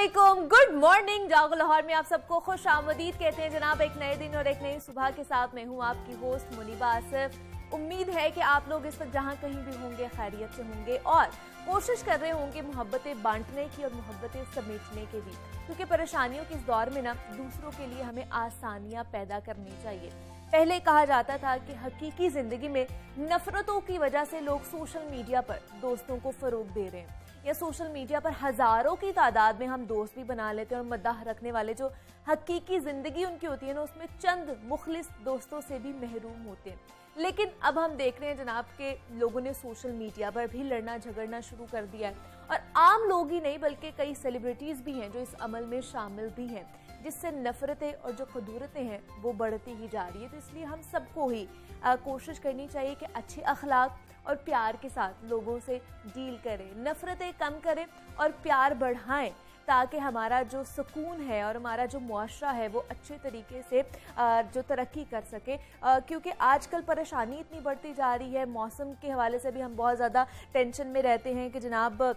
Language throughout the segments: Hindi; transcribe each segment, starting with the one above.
अस्सलामुअलैकुम, गुड मॉर्निंग। जागो लाहौर में आप सबको खुश आमदीद कहते हैं जनाब। एक नए दिन और एक नई सुबह के साथ मैं हूं आपकी होस्ट मुनीबा आसिफ। उम्मीद है कि आप लोग इस वक्त जहां कहीं भी होंगे खैरियत से होंगे और कोशिश कर रहे होंगे मोहब्बतें बांटने की और मोहब्बतें समेटने के भी, क्योंकि परेशानियों के इस दौर में ना दूसरों के लिए हमें आसानियां पैदा करनी चाहिए। पहले कहा जाता था कि हकीकी जिंदगी में नफरतों की वजह से लोग सोशल मीडिया पर दोस्तों को फरोग दे रहे हैं, या सोशल मीडिया पर हजारों की तादाद में हम दोस्त भी बना लेते हैं और मद्दाह रखने वाले जो हकीकी जिंदगी उनकी होती है ना, उसमें चंद मुखलिस दोस्तों से भी महरूम होते हैं। लेकिन अब हम देख रहे हैं जनाब के लोगों ने सोशल मीडिया पर भी लड़ना झगड़ना शुरू कर दिया है, और आम लोग ही नहीं बल्कि कई सेलिब्रिटीज भी हैं जो इस अमल में शामिल भी हैं, जिससे नफरतें और जो खदूरतें हैं वो बढ़ती ही जा रही है। तो इसलिए हम सबको ही कोशिश करनी चाहिए कि अच्छे अखलाक और प्यार के साथ लोगों से डील करें, नफरतें कम करें और प्यार बढ़ाएं, ताकि हमारा जो सुकून है और हमारा जो मुआशरा है वो अच्छे तरीके से जो तरक्की कर सके। क्योंकि आजकल परेशानी इतनी बढ़ती जा रही है, मौसम के हवाले से भी हम बहुत ज़्यादा टेंशन में रहते हैं कि जनाब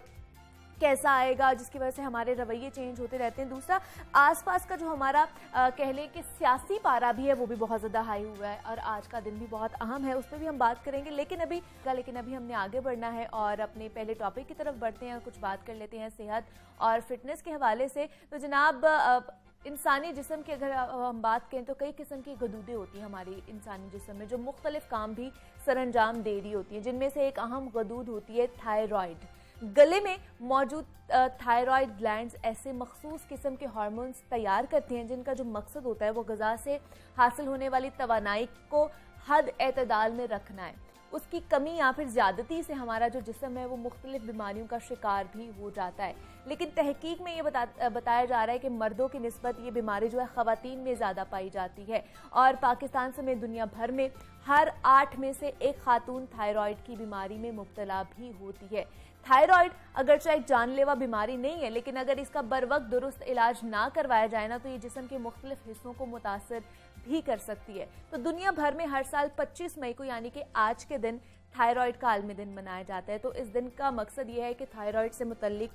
कैसा आएगा, जिसकी वजह से हमारे रवैये चेंज होते रहते हैं। दूसरा, आसपास का जो हमारा कह लें कि सियासी पारा भी है वो भी बहुत ज़्यादा हाई हुआ है, और आज का दिन भी बहुत अहम है, उस पर भी हम बात करेंगे। लेकिन अभी हमने आगे बढ़ना है और अपने पहले टॉपिक की तरफ बढ़ते हैं और कुछ बात कर लेते हैं सेहत और फिटनेस के हवाले से। तो जनाब इंसानी जिस्म की अगर हम बात करें तो कई किस्म की गदूदें होती हैं हमारी इंसानी जिस्म में, जो मुख्तलिफ काम भी सरअंजाम दे रही होती हैं, जिनमें से एक अहम गदूद होती है थायराइड। गले में मौजूद थायराइड ग्लैंड्स ऐसे मखसूस किस्म के हार्मोन्स तैयार करती हैं जिनका जो मकसद होता है वो ग़िज़ा से हासिल होने वाली तवानाई को हद एतदाल में रखना है। उसकी कमी या फिर ज़्यादती से हमारा जो जिस्म है वो मुख्तलिफ बीमारियों का शिकार भी हो जाता है। लेकिन तहकीक में ये बताया जा रहा है कि मर्दों की निस्बत ये बीमारी जो है ख़वातीन में ज़्यादा पाई जाती है, और पाकिस्तान समेत दुनिया भर में हर 8 में से एक खातून थायराइड की बीमारी में मुब्तला भी होती है। थायराइड अगरचे एक जानलेवा बीमारी नहीं है, लेकिन अगर इसका बरवक्त दुरुस्त इलाज ना करवाया जाए ना तो ये जिस्म के मुख्तलिफ हिस्सों को मुतासर भी कर सकती है। तो दुनिया भर में हर साल 25 मई को यानी कि आज के दिन थायराइड का आलमी दिन मनाया जाता है। तो इस दिन का मकसद ये है कि थायराइड से मुतल्लिक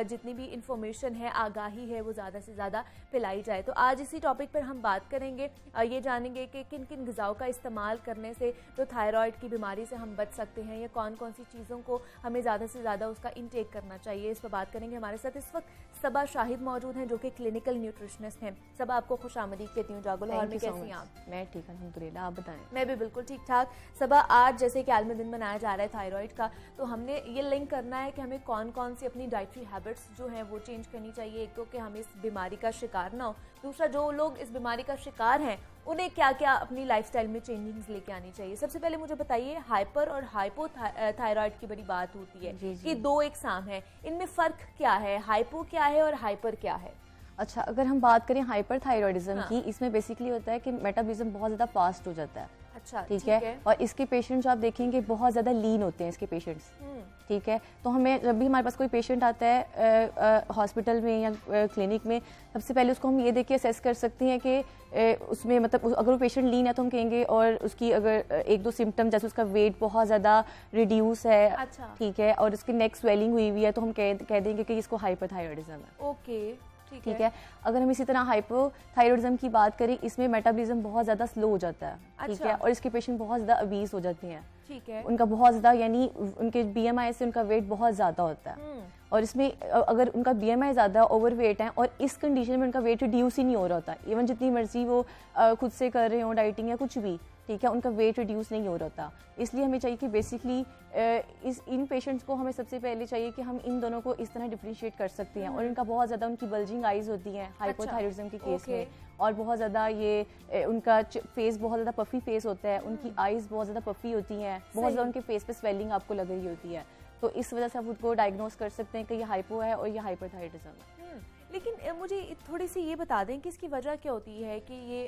जितनी भी इंफॉर्मेशन है, आगाही है, वो ज़्यादा से ज़्यादा फैलाई जाए। तो आज इसी टॉपिक पर हम बात करेंगे, ये जानेंगे कि किन किन ग़िज़ाओं का इस्तेमाल करने से जो थायराइड की बीमारी से हम बच सकते हैं, या कौन कौन सी चीज़ों को हमें ज़्यादा से ज़्यादा उसका इंटेक करना चाहिए। इस पर बात करेंगे। हमारे साथ इस वक्त सबा शाहिद मौजूद हैं जो कि क्लिनिकल न्यूट्रिशनिस्ट हैं। सबा, आपको खुश आमदीद कहती हूँ। जागो लाहौर में कैसी हैं आप? मैं ठीक अल्हम्दुलिल्लाह, आप बताएं? मैं भी बिल्कुल ठीक ठाक। सबा, आज जैसे कि आलमी दिन मनाया जा रहा है थायराइड का, तो हमने ये लिंक करना है कि हमें कौन कौन सी अपनी डाइटरी हैबिट्स जो हैं वो चेंज करनी चाहिए। एक तो कि हम इस बीमारी का शिकार ना हो, दूसरा जो लोग इस बीमारी का शिकार हैं उन्हें क्या क्या अपनी लाइफस्टाइल में चेंजिंग्स लेके आनी चाहिए। सबसे पहले मुझे बताइए, हाइपर और हाइपो थायराइड की बड़ी बात होती है कि दो एक साम है, इनमें फ़र्क क्या है? हाइपो क्या है और हाइपर क्या है? अच्छा, अगर हम बात करें हाइपर थायराइडिज्म की, इसमें बेसिकली होता है कि मेटाबॉलिज्म बहुत ज़्यादा फास्ट हो जाता है। अच्छा, ठीक है। और इसके पेशेंट्स आप देखेंगे बहुत ज़्यादा लीन होते हैं इसके पेशेंट्स। ठीक है। तो हमें जब भी हमारे पास कोई पेशेंट आता है हॉस्पिटल में या क्लिनिक में, सबसे पहले उसको हम ये देख के असेस कर सकते हैं कि उसमें मतलब अगर वो पेशेंट लीन है तो हम कहेंगे, और उसकी अगर एक दो सिम्टम जैसे उसका वेट बहुत ज़्यादा रिड्यूस है, अच्छा, ठीक है, और उसकी नेक स्वेलिंग हुई हुई है, तो हम कह देंगे कि इसको हाइपरथायराइडिज्म है। ओके, ठीक है। अगर हम इसी तरह हाइपोथायराइडिज्म की बात करें, इसमें मेटाबॉलिज्म बहुत ज्यादा स्लो हो जाता है। ठीक है। और इसके पेशेंट बहुत ज्यादा अबीज हो जाते हैं। ठीक है। उनका बहुत ज्यादा यानी उनके बीएमआई से उनका वेट बहुत ज्यादा होता है, और इसमें अगर उनका बीएमआई ज्यादा ओवरवेट है और इस कंडीशन में उनका वेट रिड्यूस ही नहीं हो रहा होता, इवन जितनी मर्जी वो खुद से कर रहे हो डाइटिंग या कुछ भी, ठीक है, उनका वेट रिड्यूस नहीं हो रहा था। इसलिए हमें चाहिए कि बेसिकली इन पेशेंट्स को हमें सबसे पहले चाहिए कि हम इन दोनों को इस तरह डिफरेंशिएट कर सकते हैं। और इनका बहुत ज़्यादा उनकी बल्जिंग आइज होती हैं हाइपोथायराइडिज्म के केस में, और बहुत ज़्यादा ये उनका फेस बहुत ज़्यादा पफी फेस होता है, उनकी आइज़ बहुत ज़्यादा पफी होती हैं, बहुत ज़्यादा उनके फेस पे स्वेलिंग आपको लग रही होती है। तो इस वजह से आप उनको डायग्नोस कर सकते हैं कि ये हाइपो है और ये हाइपरथायराइडिज्म है। लेकिन मुझे थोड़ी सी ये बता दें कि इसकी वजह क्या होती है कि ये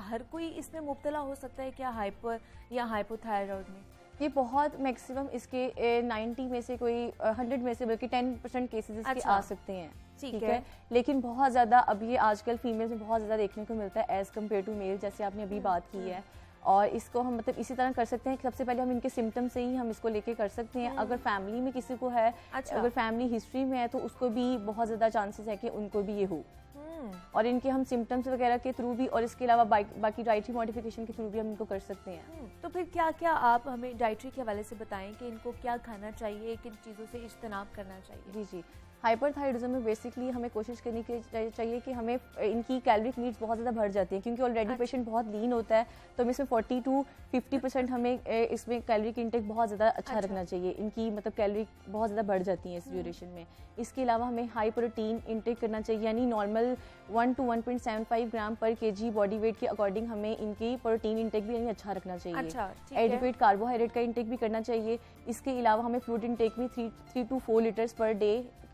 हर कोई इसमें मुब्तला हो सकता है क्या, हाइपर या हाइपोथायराइड में? ये बहुत मैक्सिमम इसके 90 में से कोई 100 में से बल्कि 10% केसेस इसके आ सकते हैं। ठीक है। लेकिन बहुत ज़्यादा अब ये आजकल फीमेल्स में बहुत ज़्यादा देखने को मिलता है एज कम्पेयर टू मेल, जैसे आपने अभी बात की है। और इसको हम मतलब इसी तरह कर सकते हैं कि सबसे पहले हम इनके सिम्टम्स से ही हम इसको लेके कर सकते हैं। अगर फैमिली में किसी को है, अगर फैमिली हिस्ट्री में है तो उसको भी बहुत ज़्यादा चांसेस है कि उनको भी ये हो। और इनके हम सिम्टम्स वगैरह के थ्रू भी और इसके अलावा बाकी डाइटरी मॉडिफिकेशन के थ्रू भी हम इनको कर सकते हैं। तो फिर क्या क्या आप हमें डाइटरी के हवाले से बताएं कि इनको क्या खाना चाहिए, किन चीज़ों से इज्तनाब करना चाहिए? जी जी, हाइपरथायराइडिज्म में बेसिकली हमें कोशिश करनी चाहिए कि हमें इनकी कैलोरिक नीड्स बहुत ज़्यादा बढ़ जाती हैं, क्योंकि ऑलरेडी पेशेंट बहुत लीन होता है, तो हमें इसमें 40 to 50% हमें इसमें कैलोरिक इंटेक बहुत ज़्यादा अच्छा रखना चाहिए। इनकी मतलब कैलोरी बहुत ज़्यादा बढ़ जाती हैं इस ड्यूरेशन में। इसके अलावा हमें हाई प्रोटीन इंटेक करना चाहिए, यानी नॉर्मल 1 to 1.75 ग्राम पर केजी बॉडी वेट के अकॉर्डिंग हमें इनकी प्रोटीन इंटेक भी यानी अच्छा रखना चाहिए। एडिक्वेट कार्बोहाइड्रेट का इंटेक भी करना चाहिए। इसके अलावा हमें फ्रूट इंटेक में 3 to 4 लीटर्स पर डे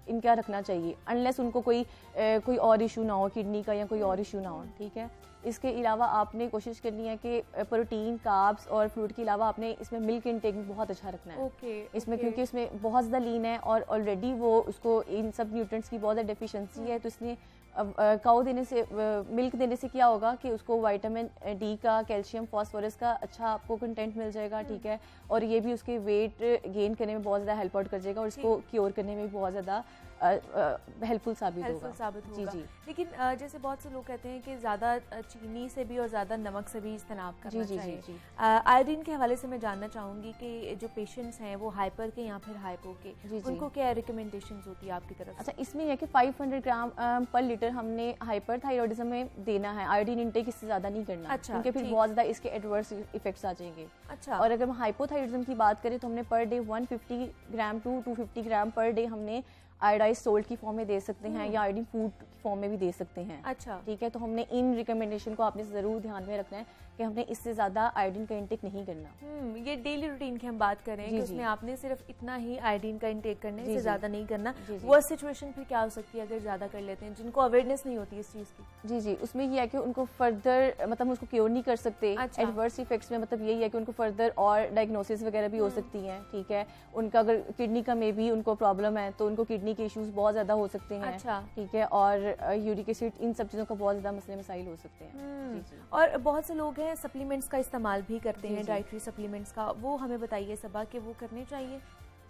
इनका रखना चाहिए, अनलेस उनको कोई और इशू ना हो, किडनी का या कोई और इशू ना हो। ठीक है, इसके अलावा आपने कोशिश करनी है कि प्रोटीन, कार्ब्स और फ्रूट के अलावा आपने इसमें मिल्क इंटेक भी बहुत अच्छा रखना है। इसमें क्योंकि इसमें बहुत ज़्यादा लीन है और ऑलरेडी वो उसको इन सब न्यूट्रिएंट्स की बहुत ज़्यादा डेफिशिएंसी है, तो इसलिए काऊ देने से, मिल्क देने से क्या होगा कि उसको विटामिन डी का, कैल्शियम, फास्फोरस का अच्छा आपको कंटेंट मिल जाएगा। ठीक है, और ये भी उसके वेट गेन करने में बहुत ज़्यादा हेल्प आउट कर जाएगा और इसको क्योर करने में भी बहुत ज़्यादा हेल्पफुल साबित होगा। जी जी। लेकिन जैसे बहुत से लोग कहते हैं कि ज़्यादा चीनी से भी और ज़्यादा नमक से भी इस्तेमाल करना चाहिए। आयोडीन के हवाले से मैं जानना चाहूँगी कि जो पेशेंट्स हैं वो हाइपर के या फिर हाइपो के, उनको क्या रिकमेंडेशंस होती है आपकी तरफ से? अच्छा, इसमें यह कि 500 ग्राम पर लीटर हमने हाइपरथायराइडिज्म में देना है। आयोडीन इंटेक इससे ज़्यादा नहीं करना। अच्छा, क्योंकि फिर बहुत ज़्यादा इसके एडवर्स इफेक्ट्स आ जाएंगे। अच्छा, और अगर हम हाइपोथायराइडिज्म की बात करें तो हमने per day 150 gram to 250 gram per day हमने आयोडाइज सोल्ट की फॉर्म में दे सकते हैं या आयोडीन फूड की फॉर्म में भी दे सकते हैं। अच्छा, ठीक है, तो हमने इन रिकमेंडेशन को आपने ज़रूर ध्यान में रखना है कि हमने इससे ज़्यादा आयोडीन का इंटेक नहीं करना। ये डेली रूटीन की हम बात करें कि उसमें आपने सिर्फ इतना ही आयोडीन का इंटेक करना है, इससे ज़्यादा नहीं करना। वो सिचुएशन फिर क्या हो सकती है अगर ज़्यादा कर लेते हैं, जिनको अवेयरनेस नहीं होती इस चीज़ की? जी जी, उसमें यह है कि उनको फर्दर मतलब उसको क्योर नहीं कर सकते। एडवर्स इफेक्ट्स में मतलब यही है कि उनको फर्दर और डायग्नोसिस वगैरह भी हो सकती हैं। ठीक है, उनका अगर किडनी का में भी उनको प्रॉब्लम है तो उनको किडनी के इश्यूज बहुत ज़्यादा हो सकते हैं। अच्छा, ठीक है, और यूरिक एसिड, इन सब चीज़ों का बहुत ज़्यादा मसले मसाइल हो सकते हैं। जी जी। और बहुत से लोग हैं सप्लीमेंट्स का इस्तेमाल भी करते हैं, डाइटरी सप्लीमेंट्स का, वो हमें बताइए सबा कि वो करने चाहिए?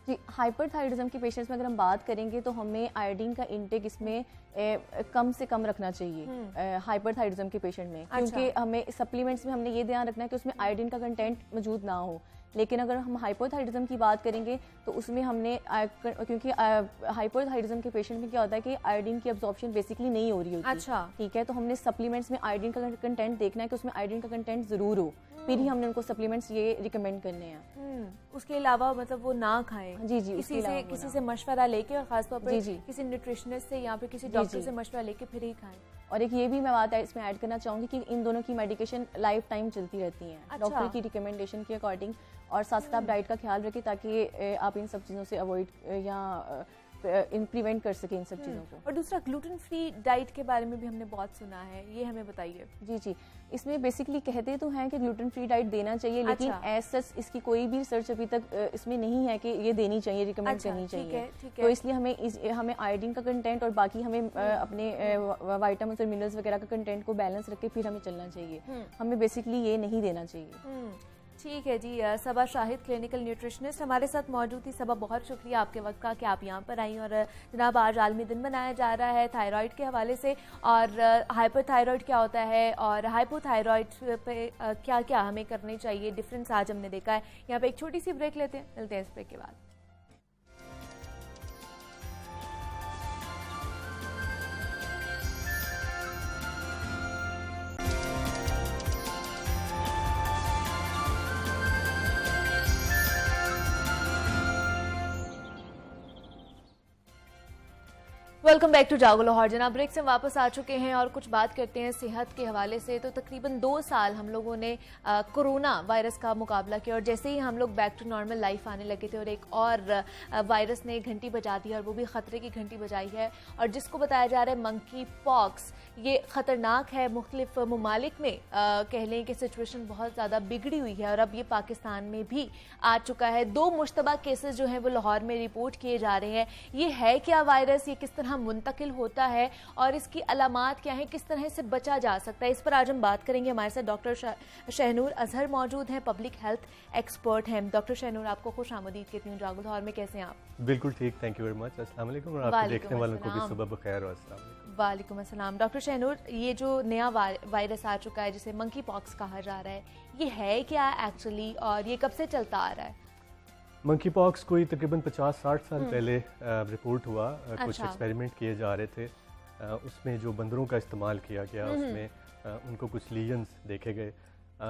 जी, हाइपरथायराइडिज्म के पेशेंट्स में अगर हम बात करेंगे तो हमें आयोडीन का इंटेक इसमें कम से कम रखना चाहिए हाइपरथायराइडिज्म के पेशेंट में। क्योंकि हमें सप्लीमेंट्स में हमने ये ध्यान रखना है कि उसमें आयोडीन का कंटेंट मौजूद ना हो। लेकिन अगर हम हाइपोथायराइडिज्म की बात करेंगे तो उसमें हमने क्योंकि हाइपोथायराइडिज्म के पेशेंट में क्या होता है कि आयोडीन की अब्जॉर्प्शन बेसिकली नहीं हो रही होती। अच्छा, ठीक है, तो हमने सप्लीमेंट्स में आयोडीन का कंटेंट देखना है कि उसमें आयोडीन का कंटेंट जरूर हो, फिर ही हमने उनको सप्लीमेंट्स ये रिकमेंड करने हैं। उसके अलावा मतलब वो ना खाएं। जी जी, किसी से मशवरा लेके और खासतौर पर किसी न्यूट्रिशनिस्ट से या फिर किसी डॉक्टर से मशवरा लेके फिर ही खाएं। और एक ये भी मैं बात इसमें ऐड करना चाहूँगी कि इन दोनों की मेडिकेशन लाइफ टाइम चलती रहती हैं डॉक्टर की रिकमेंडेशन के अकॉर्डिंग, और साथ साथ आप डाइट का ख्याल रखें ताकि आप इन सब चीज़ों से अवॉइड या प्रिवेंट कर सके इन सब चीज़ों को। और दूसरा, ग्लूटेन फ्री डाइट के बारे में भी हमने बहुत सुना है, ये हमें बताइए। जी जी, इसमें बेसिकली कहते तो हैं कि ग्लूटेन फ्री डाइट देना चाहिए, लेकिन एज सच इसकी कोई भी रिसर्च अभी तक इसमें नहीं है कि ये देनी चाहिए, रिकमेंड करनी चाहिए। तो इसलिए हमें आयोडीन का कंटेंट और बाकी हमें अपने विटामिन्स और मिनरल्स वगैरह का कंटेंट को बैलेंस रख के फिर हमें चलना चाहिए। हमें बेसिकली ये नहीं देना चाहिए। ठीक है जी। सबा शाहिद, क्लिनिकल न्यूट्रिशनिस्ट, हमारे साथ मौजूद थी। सबा, बहुत शुक्रिया आपके वक्त का कि आप यहाँ पर आई। और जनाब, आज आलमी दिन मनाया जा रहा है थायराइड के हवाले से, और हाइपरथायराइड क्या होता है और हाइपोथायराइड पे क्या क्या हमें करनी चाहिए, डिफरेंस आज हमने देखा है। यहाँ पे एक छोटी सी ब्रेक लेते हैं, मिलते हैं इस ब्रेक के बाद। वेलकम बैक टू जागो लाहौर। जनाब, ब्रेक से वापस आ चुके हैं और कुछ बात करते हैं सेहत के हवाले से। तो तकरीबन 2 साल हम लोगों ने कोरोना वायरस का मुकाबला किया, और जैसे ही हम लोग बैक टू नॉर्मल लाइफ आने लगे थे और एक और वायरस ने घंटी बजा दी, और वो भी ख़तरे की घंटी बजाई है, और जिसको बताया जा रहा है मंकी पॉक्स। ये ख़तरनाक है। मुख्तलिफ ममालिक में कह लें कि सिचुएशन बहुत ज़्यादा बिगड़ी हुई है, और अब ये पाकिस्तान में भी आ चुका है। 2 मुश्तबा केसेस जो हैं वो लाहौर में रिपोर्ट किए जा रहे हैं। ये है क्या वायरस, ये किस तरह मुंतकिल होता है और इसकी अलामात क्या हैं, किस तरह से बचा जा सकता है, इस पर आज हम बात करेंगे। हमारे साथ डॉक्टर शहनूर अजहर मौजूद हैं, पब्लिक हेल्थ एक्सपर्ट हैं। डॉक्टर शहनूर, आपको खुश आमदीद कहती हूँ जागो लाहौर में। कैसे हैं आप? बिल्कुल ठीक, थैंक यू वेरी मच। अस्सलाम वालेकुम, और आपके देखने वालों को भी सुबह बखैर और अस्सलाम वालेकुम। वालेकुम अस्सलाम। डॉक्टर शहनूर, ये जो नया वायरस आ चुका है जिसे मंकी पॉक्स कहा जा रहा है, ये है क्या एक्चुअली और ये कब से चलता आ रहा है? मंकी पॉक्स कोई तकरीबन 50-60 साल पहले रिपोर्ट हुआ। कुछ अच्छा। एक्सपेरिमेंट किए जा रहे थे, उसमें जो बंदरों का इस्तेमाल किया गया उसमें उनको कुछ लीजन्स देखे गए।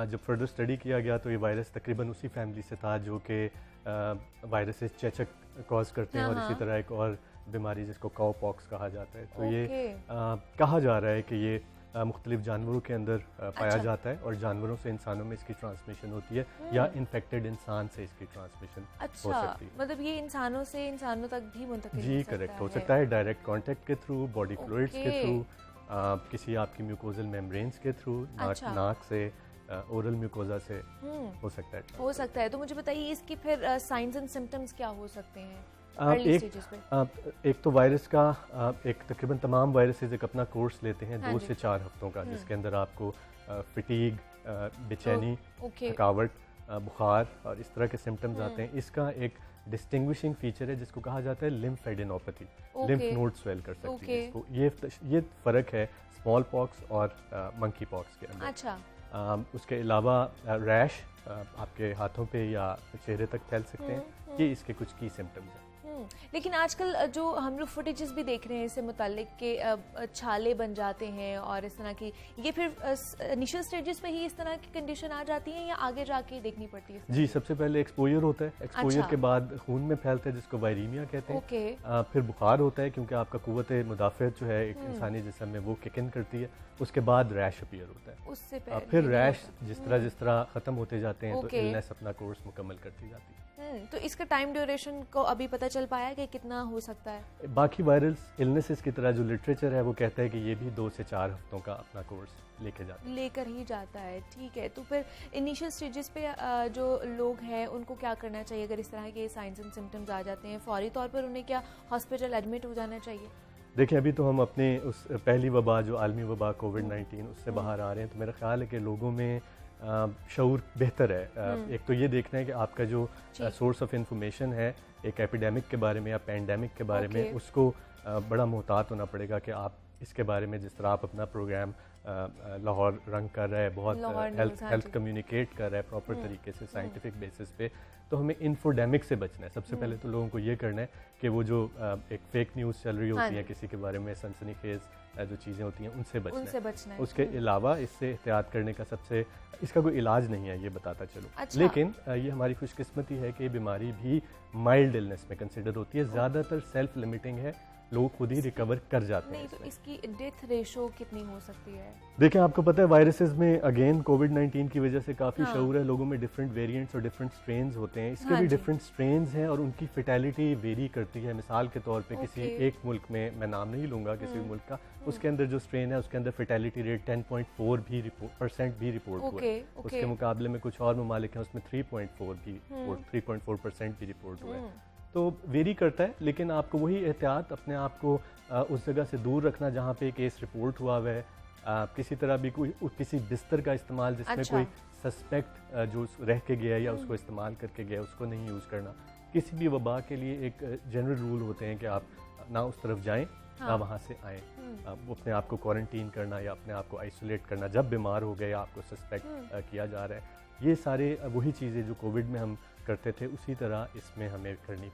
जब फर्दर स्टडी किया गया तो ये वायरस तकरीबन उसी फैमिली से था जो कि वायरसेस चेचक कॉज करते हैं, और इसी तरह एक और बीमारी जिसको काउ पॉक्स कहा जाता है। तो ये कहा जा रहा है कि ये मुख्तलिफ जानवरों के अंदर पाया जाता है और जानवरों से इंसानों में इसकी ट्रांसमिशन होती है, या इन्फेक्टेड इंसान से इसकी ट्रांसमिशन हो सकती है। मतलब ये इंसानों से इंसानों तक भी मुंतकिल जी, करेक्ट हो सकता है, डायरेक्ट कांटेक्ट के थ्रू, बॉडी फ्लूइड्स के थ्रू, किसी आपकी म्यूकोजल मेम्ब्रेन्स के थ्रू, नाक से, ओरल म्यूकोजा से हो सकता है। हो सकता है। तो मुझे बताइए इसकी फिर साइंस एंड सिम्टम्स क्या हो सकते हैं? एक तो वायरस का एक तकरीबन तमाम वायरसेस एक अपना कोर्स लेते हैं 2 से 4 हफ्तों का, जिसके अंदर आपको फिटीग, बेचैनी, थकावट, बुखार और इस तरह के सिम्टम्स आते हैं। इसका एक डिस्टिंग्विशिंग फीचर है जिसको कहा जाता है लिम्फेडेनोपैथी, लिम्फ नोड स्वेल कर सकती है इसको। ये फ़र्क है स्मॉल पॉक्स और मंकी पॉक्स के अंदर। अच्छा। उसके अलावा रैश आपके हाथों पे या चेहरे तक फैल सकते हैं, ये इसके कुछ की सिम्टम्स हैं। लेकिन आजकल जो हम लोग फुटेजेस भी देख रहे हैं इससे मुताल्लिक के छाले बन जाते हैं और इस तरह की, ये फिर इनिशियल स्टेजेस पे ही इस तरह की कंडीशन आ जाती है या आगे जाके देखनी पड़ती है? जी, सबसे पहले एक्सपोजर होता है, एक्सपोजर के बाद खून में फैलता है जिसको वायरीमिया कहते हैं। फिर बुखार होता है क्योंकि आपका कुव्वत मुदाफ़त जो है एक इंसानी जिस्म में वो किक इन करती है। उसके बाद रैश अपीयर होता है, उससे पहले फिर रैश जिस तरह ख़त्म होते जाते हैं तो इलनेस अपना कोर्स मुकम्मल करती जाती है। तो इसका टाइम ड्यूरेशन को अभी पता चल पाया कि कितना हो सकता है? बाकी वायरल इलनेसेस की तरह जो लिटरेचर है वो कहता है कि ये भी 2 से 4 हफ्तों का अपना कोर्स लेकर ही जाता है। ठीक है, तो फिर इनिशियल स्टेजेस पे जो लोग हैं उनको क्या करना चाहिए अगर इस तरह के साइंस एंड सिम्टम्स आ जाते हैं? फौरी तौर पर उन्हें क्या हॉस्पिटल एडमिट हो जाना चाहिए? देखिए, अभी तो हम अपने उस पहली वबा जो आलमी वबा कोविड-19 उससे बाहर आ रहे हैं, तो मेरा ख्याल है कि लोगों में शऊर बेहतर है। एक तो ये देखना है कि आपका जो सोर्स ऑफ इंफॉर्मेशन है एक एपिडेमिक के बारे में या पैंडेमिक के बारे में, उसको बड़ा मोहतात होना पड़ेगा कि आप इसके बारे में, जिस तरह आप अपना प्रोग्राम लाहौर रन कर रहा है, बहुत हेल्थ कम्युनिकेट कर रहा है प्रॉपर तरीके से साइंटिफिक बेसिस पे, तो हमें इन्फोडेमिक से बचना है। सबसे पहले तो लोगों को ये करना है कि वो जो एक फेक न्यूज़ चल रही होती है किसी के बारे में, सनसनीखेज जो चीज़ें होती हैं उनसे बचना है। उसके अलावा इससे एहतियात करने का इसका कोई इलाज नहीं है, ये बताता चलो। लेकिन ये हमारी खुशकिस्मती है कि बीमारी भी माइल्ड इलनेस में कंसिडर होती है, ज़्यादातर सेल्फ लिमिटिंग है, लोग खुद ही रिकवर कर जाते हैं। तो इसकी डेथ रेशो कितनी हो सकती है? देखिए, आपको पता है वायरसेस में अगेन कोविड-19 की वजह से काफ़ी शऊर है लोगों में, डिफरेंट वेरिएंट्स और डिफरेंट स्ट्रेन्स होते हैं। इसके भी डिफरेंट स्ट्रेन्स हैं और उनकी फर्टिलिटी वेरी करती है। मिसाल के तौर पे किसी एक मुल्क में, मैं नाम नहीं लूँगा किसी मुल्क का, उसके अंदर जो स्ट्रेन है उसके अंदर फर्टिलिटी रेट 10.4% भी रिपोर्ट हुआ है। उसके मुकाबले में कुछ और ममालिक हैं उसमें 3.4% भी रिपोर्ट हुआ है। तो वेरी करता है, लेकिन आपको वही एहतियात, अपने आप को उस जगह से दूर रखना जहाँ पे केस रिपोर्ट हुआ हुआ है। किसी तरह भी किसी बिस्तर का इस्तेमाल जिसमें कोई सस्पेक्ट जो रह के गया या उसको इस्तेमाल करके गया, उसको नहीं यूज़ करना। किसी भी वबा के लिए एक जनरल रूल होते हैं कि आप ना उस तरफ जाएं ना वहाँ से आएँ। वो अपने आप को क्वारंटीन करना या अपने आप को आइसोलेट करना जब बीमार हो गए या आपको सस्पेक्ट किया जा रहा है, ये सारे वही चीज़ें जो कोविड में हम करते थे उसी तरह इसमें हमें करनी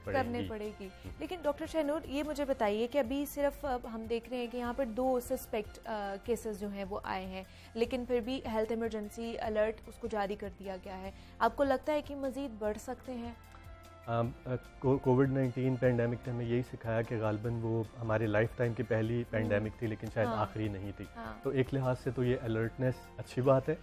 पड़ेगी। लेकिन डॉक्टर शहनूर, ये मुझे बताइए कि अभी सिर्फ हम देख रहे हैं कि यहाँ पर 2 सस्पेक्ट केसेस जो हैं वो आए हैं, लेकिन फिर भी हेल्थ इमरजेंसी अलर्ट उसको जारी कर दिया गया है। आपको लगता है कि मज़ीद बढ़ सकते हैं? कोविड-19 पैंडेमिक ने हमें यही सिखाया कि गालिबन वो हमारे लाइफ टाइम की पहली पैंडेमिक थी, लेकिन शायद आखिरी नहीं थी। तो एक लिहाज से तो ये अलर्टनेस अच्छी बात है।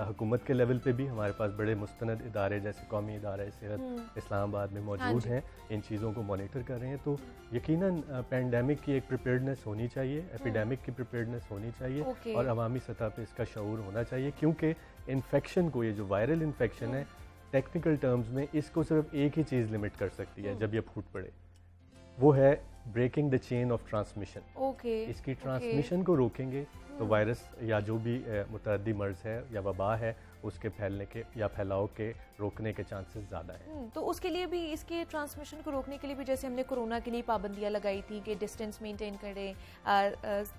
हुकूमत के लेवल पे भी हमारे पास बड़े मुस्तनद इदारे जैसे कौमी इदारा सेहत इस्लामाबाद में मौजूद हैं, इन चीज़ों को मॉनिटर कर रहे हैं। तो यकीनन पैंडेमिक की एक प्रिपेयर्डनेस होनी चाहिए, एपिडेमिक की प्रिपेयर्डनेस होनी चाहिए और अवामी सतह पर इसका शऊर होना चाहिए, क्योंकि इन्फेक्शन को, ये जो वायरल इन्फेक्शन है, टेक्निकल टर्म्स में इसको सिर्फ एक ही चीज़ लिमिट कर सकती है, जब ये फूट पड़े। वो है breaking the chain of transmission. Okay, इसकी ट्रांसमिशन को रोकेंगे तो वायरस या जो भी मुतअद्दी मर्ज है या वबा है उसके फैलने के या फैलाव के रोकने के चांसेस ज़्यादा हैं। तो उसके लिए भी, इसके ट्रांसमिशन को रोकने के लिए भी, जैसे हमने कोरोना के लिए पाबंदियां लगाई थी कि डिस्टेंस मेंटेन करें,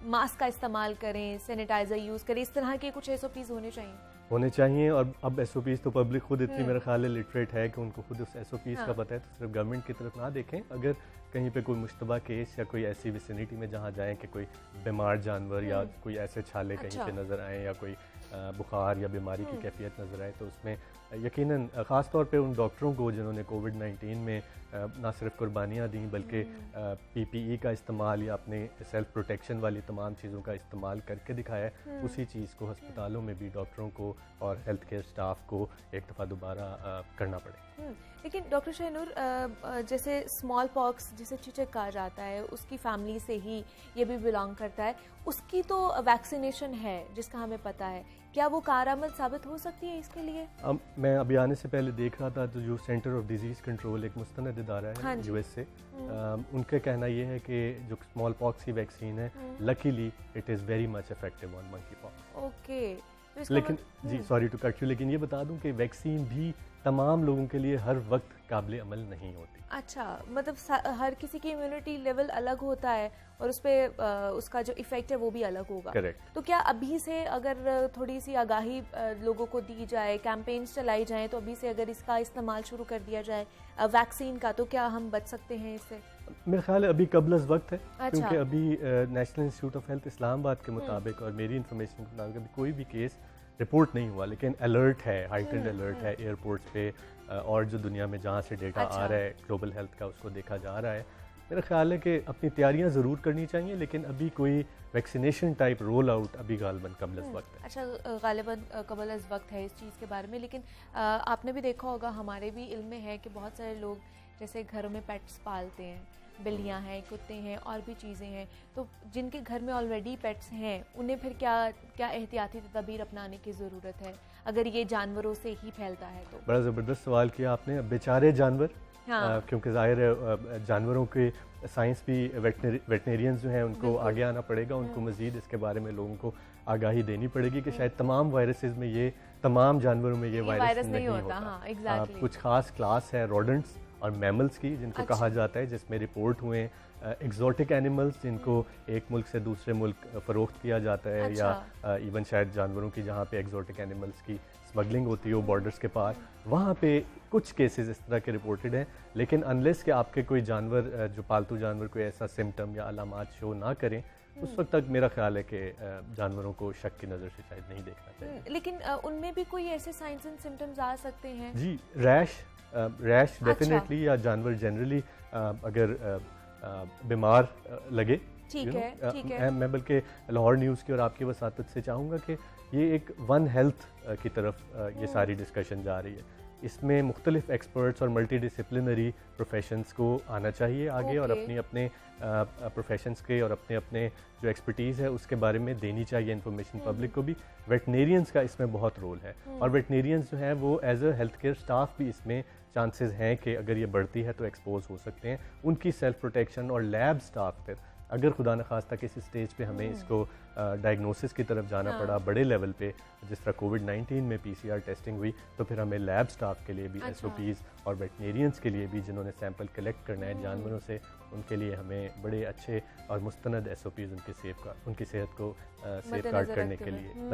मास्क का इस्तेमाल करें, सैनिटाइजर यूज़ करें, इस तरह के कुछ SOPs होने चाहिए। और अब SOPs तो पब्लिक खुद इतनी मेरा ख्याल है लिटरेट है कि उनको खुद उस SOPs का पता है, तो सिर्फ गवर्नमेंट की तरफ ना देखें। अगर कहीं पे कोई मुश्तबा केस या कोई ऐसी विसिनिटी में जहाँ जाएं कि कोई बीमार जानवर या कोई ऐसे छाले कहीं पे नज़र आए या कोई बुखार या बीमारी की कैफियत नज़र आए, तो उसमें यकीनन ख़ास तौर पे उन डॉक्टरों को जिन्होंने कोविड-19 में ना सिर्फ कुर्बानियाँ दी बल्कि PPE का इस्तेमाल या अपने सेल्फ प्रोटेक्शन वाली तमाम चीज़ों का इस्तेमाल करके दिखाया है, उसी चीज़ को अस्पतालों में भी डॉक्टरों को और हेल्थ केयर स्टाफ को एक दफ़ा दोबारा करना पड़े। लेकिन डॉक्टर शहनूर, जैसे स्मॉल पॉक्स जिसे चेचक कहा जाता है, उसकी फैमिली से ही ये भी बिलोंग करता है, उसकी तो वैक्सीनेशन है जिसका हमें पता है, क्या वो कारआमद साबित हो सकती है इसके लिए? मैं अभी आने से पहले देख रहा था तो जो सेंटर ऑफ डिजीज़ कंट्रोल एक मुस्तनद इदारा है US से, उनका कहना ये है कि जो स्मॉल पॉक्स की वैक्सीन है luckily it is very much effective on monkey pox. Okay, लेकिन जी सॉरी टू कट यू, लेकिन ये बता दूं कि वैक्सीन भी तमाम लोगों के लिए हर वक्त काबिल अमल नहीं होती। अच्छा, मतलब हर किसी की इम्यूनिटी लेवल अलग होता है और उस पर उसका जो इफेक्ट है वो भी अलग होगा। करेक्ट। तो क्या अभी से अगर थोड़ी सी आगाही लोगों को दी जाए, कैंपेन्स चलाई जाएं, तो अभी से अगर इसका इस्तेमाल शुरू कर दिया जाए वैक्सीन का, तो क्या हम बच सकते हैं इससे? मेरा ख्याल है अभी कबल अज़ वक्त है। अच्छा। क्योंकि अभी national institute of health Islamabad के मुताबिक और मेरी इन्फॉर्मेशन के मुताबिक अभी कोई भी केस रिपोर्ट नहीं हुआ, लेकिन अलर्ट है, हाइटेंड अलर्ट है एयरपोर्ट्स पे और जो दुनिया में जहाँ से डेटा आ रहा है ग्लोबल हेल्थ का उसको देखा जा रहा है। मेरा ख्याल है कि अपनी तैयारियां ज़रूर करनी चाहिए, लेकिन अभी कोई वैक्सीनेशन टाइप रोल आउट अभी गालिबन कबल अज़ वक्त है। अच्छा, गालिबन कबल अज़ वक्त है इस चीज़ के बारे में, लेकिन आपने भी देखा होगा, हमारे भी इल्म में है कि बहुत सारे लोग जैसे घरों में पेट्स पालते हैं, बिल्लियाँ हैं, कुत्ते हैं और भी चीज़ें हैं, तो जिनके घर में ऑलरेडी पेट्स हैं उन्हें फिर क्या क्या एहतियाती तदबीर अपनाने की ज़रूरत है अगर ये जानवरों से ही फैलता है? तो बड़ा ज़बरदस्त सवाल किया आपने। बेचारे जानवर, क्योंकि ज़ाहिर है जानवरों के साइंस भी वेटनेरियंस जो हैं उनको आगे आना पड़ेगा, उनको मज़ीद इसके बारे में लोगों को आगाही देनी पड़ेगी कि शायद तमाम वायरसेस में ये तमाम जानवरों में ये वायरस नहीं होता। हाँ, exactly। कुछ खास क्लास है रोडेंट्स और मैमल्स की जिनको कहा जाता है, जिसमें रिपोर्ट हुए एक्जोटिक एनिमल्स जिनको एक मुल्क से दूसरे मुल्क फ़रोख्त किया जाता है, या इवन शायद जानवरों की जहाँ पे एक्जोटिक एनिमल्स की स्मगलिंग होती है वो बॉर्डर्स के पार, वहाँ पे कुछ केसेस इस तरह के रिपोर्टेड हैं। लेकिन अनलेस कि आपके कोई जानवर जो पालतू जानवर कोई ऐसा सिम्टम या अलामात शो ना करें, उस वक्त तक मेरा ख्याल है कि जानवरों को शक की नज़र से शायद नहीं देखना चाहिए। लेकिन उनमें भी कोई ऐसे साइंस एंड सिम्टम्स आ सकते हैं? जी, रैश डेफिनेटली, या जानवर जनरली अगर बीमार लगे, ठीक है। मैं बल्कि लाहौर न्यूज़ की और आपकी वसातत से चाहूँगा कि ये एक वन हेल्थ की तरफ ये सारी डिस्कशन जा रही है। इसमें मुख्तलिफ एक्सपर्ट्स और मल्टी डिसिप्लिनरी प्रोफेशंस को आना चाहिए आगे, और अपने अपने प्रोफेशंस के और अपने अपने जो एक्सपर्टीज़ है उसके बारे में देनी चाहिए इन्फॉर्मेशन पब्लिक को भी। वेटनेरियंस का इसमें बहुत रोल है, और वेटनेरियंस जो हैं वो as a health care staff भी इसमें चांसेस हैं कि अगर ये बढ़ती है तो एक्सपोज हो सकते हैं। उनकी सेल्फ प्रोटेक्शन और लैब स्टाफ पर अगर खुदा न खास्ता किसी स्टेज पे हमें इसको डायग्नोसिस की तरफ जाना पड़ा बड़े लेवल पे, जिस तरह कोविड-19 में PCR टेस्टिंग हुई, तो फिर हमें लैब स्टाफ के लिए भी SOPs और वेटनेरियंस के लिए भी जिन्होंने सैंपल कलेक्ट करना है जानवरों से, उनके लिए हमें बड़े अच्छे और मुस्तनद SOPs उनकी सेहत को सेफ गार्ड करने के लिए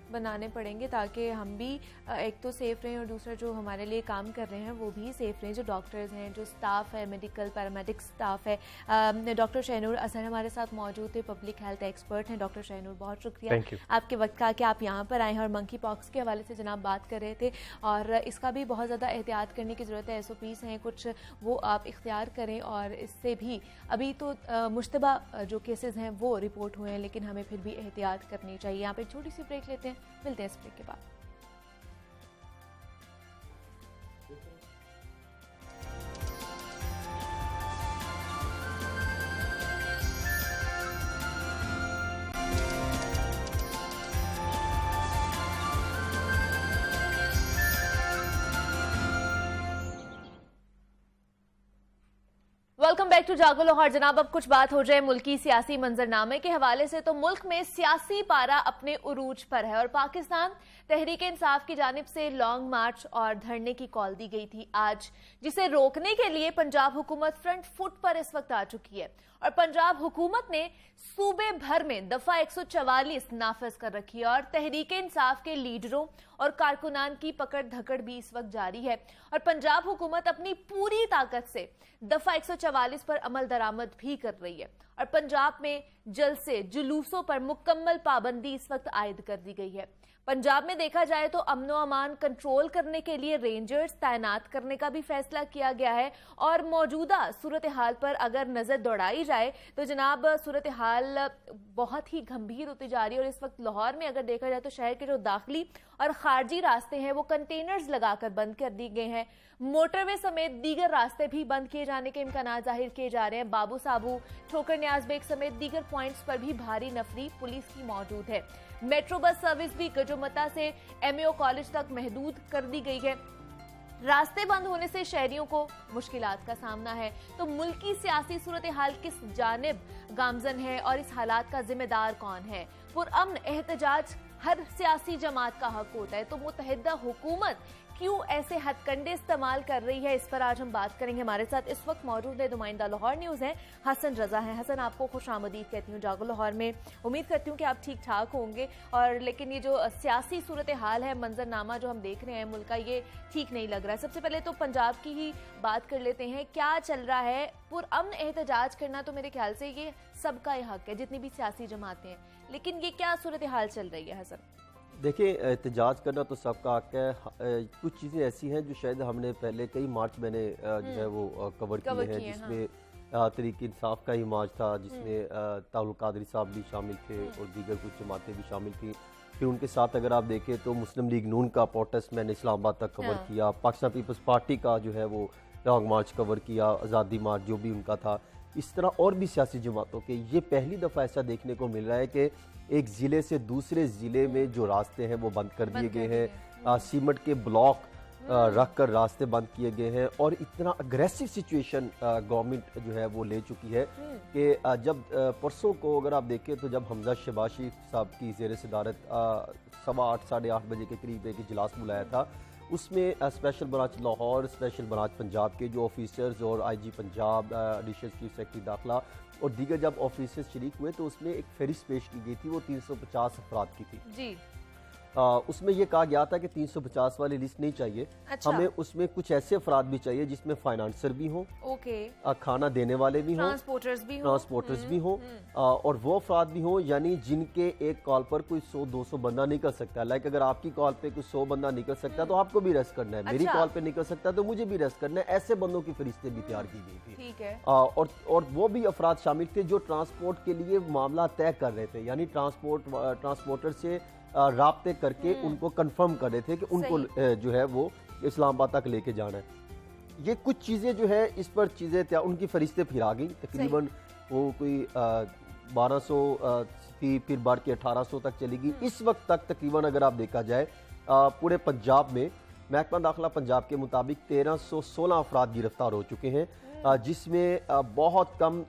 बनाने पड़ेंगे ताकि हम भी एक तो सेफ रहें और दूसरा जो हमारे लिए काम कर रहे हैं वो भी सेफ रहें, जो डॉक्टर्स हैं, जो स्टाफ है, मेडिकल पैरामेडिक स्टाफ है। डॉक्टर शहनूर असर हमारे साथ मौजूद थे, पब्लिक हेल्थ एक्सपर्ट हैं। डॉक्टर शहनूर, बहुत शुक्रिया आपके वक्त का कि आप यहाँ पर आए हैं और मंकी पॉक्स के हवाले से जनाब बात कर रहे थे, और इसका भी बहुत ज़्यादा एहतियात करने की ज़रूरत है। SOPs हैं कुछ, वो आप इख्तियार करें, और इससे भी अभी तो मुश्तबा जो केसेस हैं वो रिपोर्ट हुए हैं, लेकिन हमें फिर भी एहतियात करनी चाहिए। यहाँ पे छोटी सी ब्रेक लेते हैं, मिलते हैं इस ब्रेक के बाद। वेलकम वेलकम बैक टू जागो लाहौर। जनाब, अब कुछ बात हो जाए मुल्की सियासी मंजरनामे के हवाले से, तो मुल्क में सियासी पारा अपने उरूज पर है और पाकिस्तान तहरीक इंसाफ की जानिब से लॉन्ग मार्च और धरने की कॉल दी गई थी आज, जिसे रोकने के लिए पंजाब हुकूमत फ्रंट फुट पर इस वक्त आ चुकी है और पंजाब हुकूमत ने सूबे भर में दफा 144 नाफिज कर रखी है और तहरीक इंसाफ के लीडरों और कारकुनान की पकड़ धकड़ भी इस वक्त जारी है और पंजाब हुकूमत अपनी पूरी ताकत से दफा 144 पर अमल दरामद भी कर रही है और पंजाब में जलसे जुलूसों पर मुकम्मल पाबंदी इस वक्त आयद कर दी गई है। पंजाब में देखा जाए तो अमनो अमान कंट्रोल करने के लिए रेंजर्स तैनात करने का भी फैसला किया गया है और मौजूदा सूरत हाल पर अगर नजर दौड़ाई जाए तो जनाब सूरत हाल बहुत ही गंभीर होती जा रही है और इस वक्त लाहौर में अगर देखा जाए तो शहर के जो दाखिली और खारजी रास्ते हैं वो कंटेनर्स लगाकर बंद कर दिए गए हैं। मोटरवे समेत दीगर रास्ते भी बंद किए जाने के इम्कान जाहिर किए जा रहे हैं। बाबू साबू, ठोकर न्याज बेग समेत दीगर पॉइंट्स पर भी भारी नफरी पुलिस की मौजूद है। मेट्रो बस सर्विस भी गजोमता से एमएओ कॉलेज तक महदूद कर दी गई है। रास्ते बंद होने से शहरियों को मुश्किलात का सामना है। तो मुल्क की सियासी सूरत हाल किस जानिब गामजन है और इस हालात का जिम्मेदार कौन है? पुरअमन एहतजाज हर सियासी जमात का हक होता है, तो मुत्तहिदा हुकूमत क्यों ऐसे हथकंडे इस्तेमाल कर रही है, इस पर आज हम बात करेंगे। हमारे साथ इस वक्त मौजूद है नुमाइंदा लाहौर न्यूज़ है हसन रजा है। हसन, आपको खुशामदीद कहती हूँ जागो लाहौर में। उम्मीद करती हूँ कि आप ठीक ठाक होंगे और लेकिन ये जो सियासी सूरत हाल है, मंजरनामा जो हम देख रहे हैं मुल्क का, ये ठीक नहीं लग रहा है। सबसे पहले तो पंजाब की ही बात कर लेते हैं, क्या चल रहा है? पुरअमन एहतजाज करना तो मेरे ख्याल से ये सबका ही हक है, जितनी भी सियासी जमातें हैं, लेकिन ये क्या सूरत हाल चल रही है हसन? देखिए, एहतजाज करना तो सबका हक है। कुछ चीज़ें ऐसी हैं जो शायद हमने पहले कई मार्च मैंने जो है वो कवर किए हैं, जिसमें तहरीक इंसाफ का ही मार्च था जिसमें ताउल कादरी साहब भी शामिल थे और दीगर कुछ जमातें भी शामिल थी। फिर उनके साथ अगर आप देखें तो मुस्लिम लीग नून का प्रोटेस्ट मैंने इस्लामाबाद तक कवर किया, पाकिस्तान पीपल्स पार्टी का जो है वो लॉन्ग मार्च कवर किया, आज़ादी मार्च जो भी उनका था। इस तरह और भी सियासी जमातों के ये पहली दफ़ा ऐसा देखने को मिल रहा है कि एक ज़िले से दूसरे ज़िले में जो रास्ते हैं वो बंद कर दिए गए हैं, सीमेंट के ब्लॉक रख कर रास्ते बंद किए गए हैं और इतना अग्रेसिव सिचुएशन गवर्नमेंट जो है वो ले चुकी है कि जब परसों को अगर आप देखें तो जब हमजा शहबाजी साहब की ज़ेर सदारत 8:15 साढ़े 8 बजे के करीब एक इजलास बुलाया था, उसमें special branch Lahore, special branch Punjab के जो ऑफिसर्स और IG Punjab, additional chief secretary दाखिला और दीगर जब ऑफिसर्स शरीक हुए तो उसमें एक फहरिस्त पेश की गई थी, वो 350 अफराद की थी जी। उसमें यह कहा गया था कि 350 वाली लिस्ट नहीं चाहिए। अच्छा। हमें उसमें कुछ ऐसे अफराद भी चाहिए जिसमें फाइनेंसर भी हो, खाना देने वाले भी हों, ट्रांसपोर्टर्स भी हों और वो अफराद भी हों यानी जिनके एक कॉल पर कोई 100-200 बंदा निकल सकता है। लाइक अगर आपकी कॉल पे कोई 100 बंदा निकल सकता है तो आपको भी रेस्ट करना है, मेरी कॉल पे निकल सकता है तो मुझे भी रेस्ट करना है। ऐसे बंदों की फरिश्ते भी तैयार की गई थी और वो भी अफराद शामिल थे जो ट्रांसपोर्ट के लिए मामला तय कर रहे थे, यानी ट्रांसपोर्टर से राब्ते करके उनको कंफर्म कर रहे थे कि उनको जो है वो इस्लामाबाद तक लेके जाना है। ये कुछ चीज़ें जो है इस पर चीज़ें उनकी फरिश्ते फिर आ गई, तकरीबन वो कोई 1200 थी, फिर बढ़ के 1800 तक चली गई। इस वक्त तक तकरीबन अगर आप देखा जाए पूरे पंजाब में महकमा दाखिला पंजाब के मुताबिक 1316 अफराद गिरफ्तार हो चुके हैं, जिसमें बहुत कम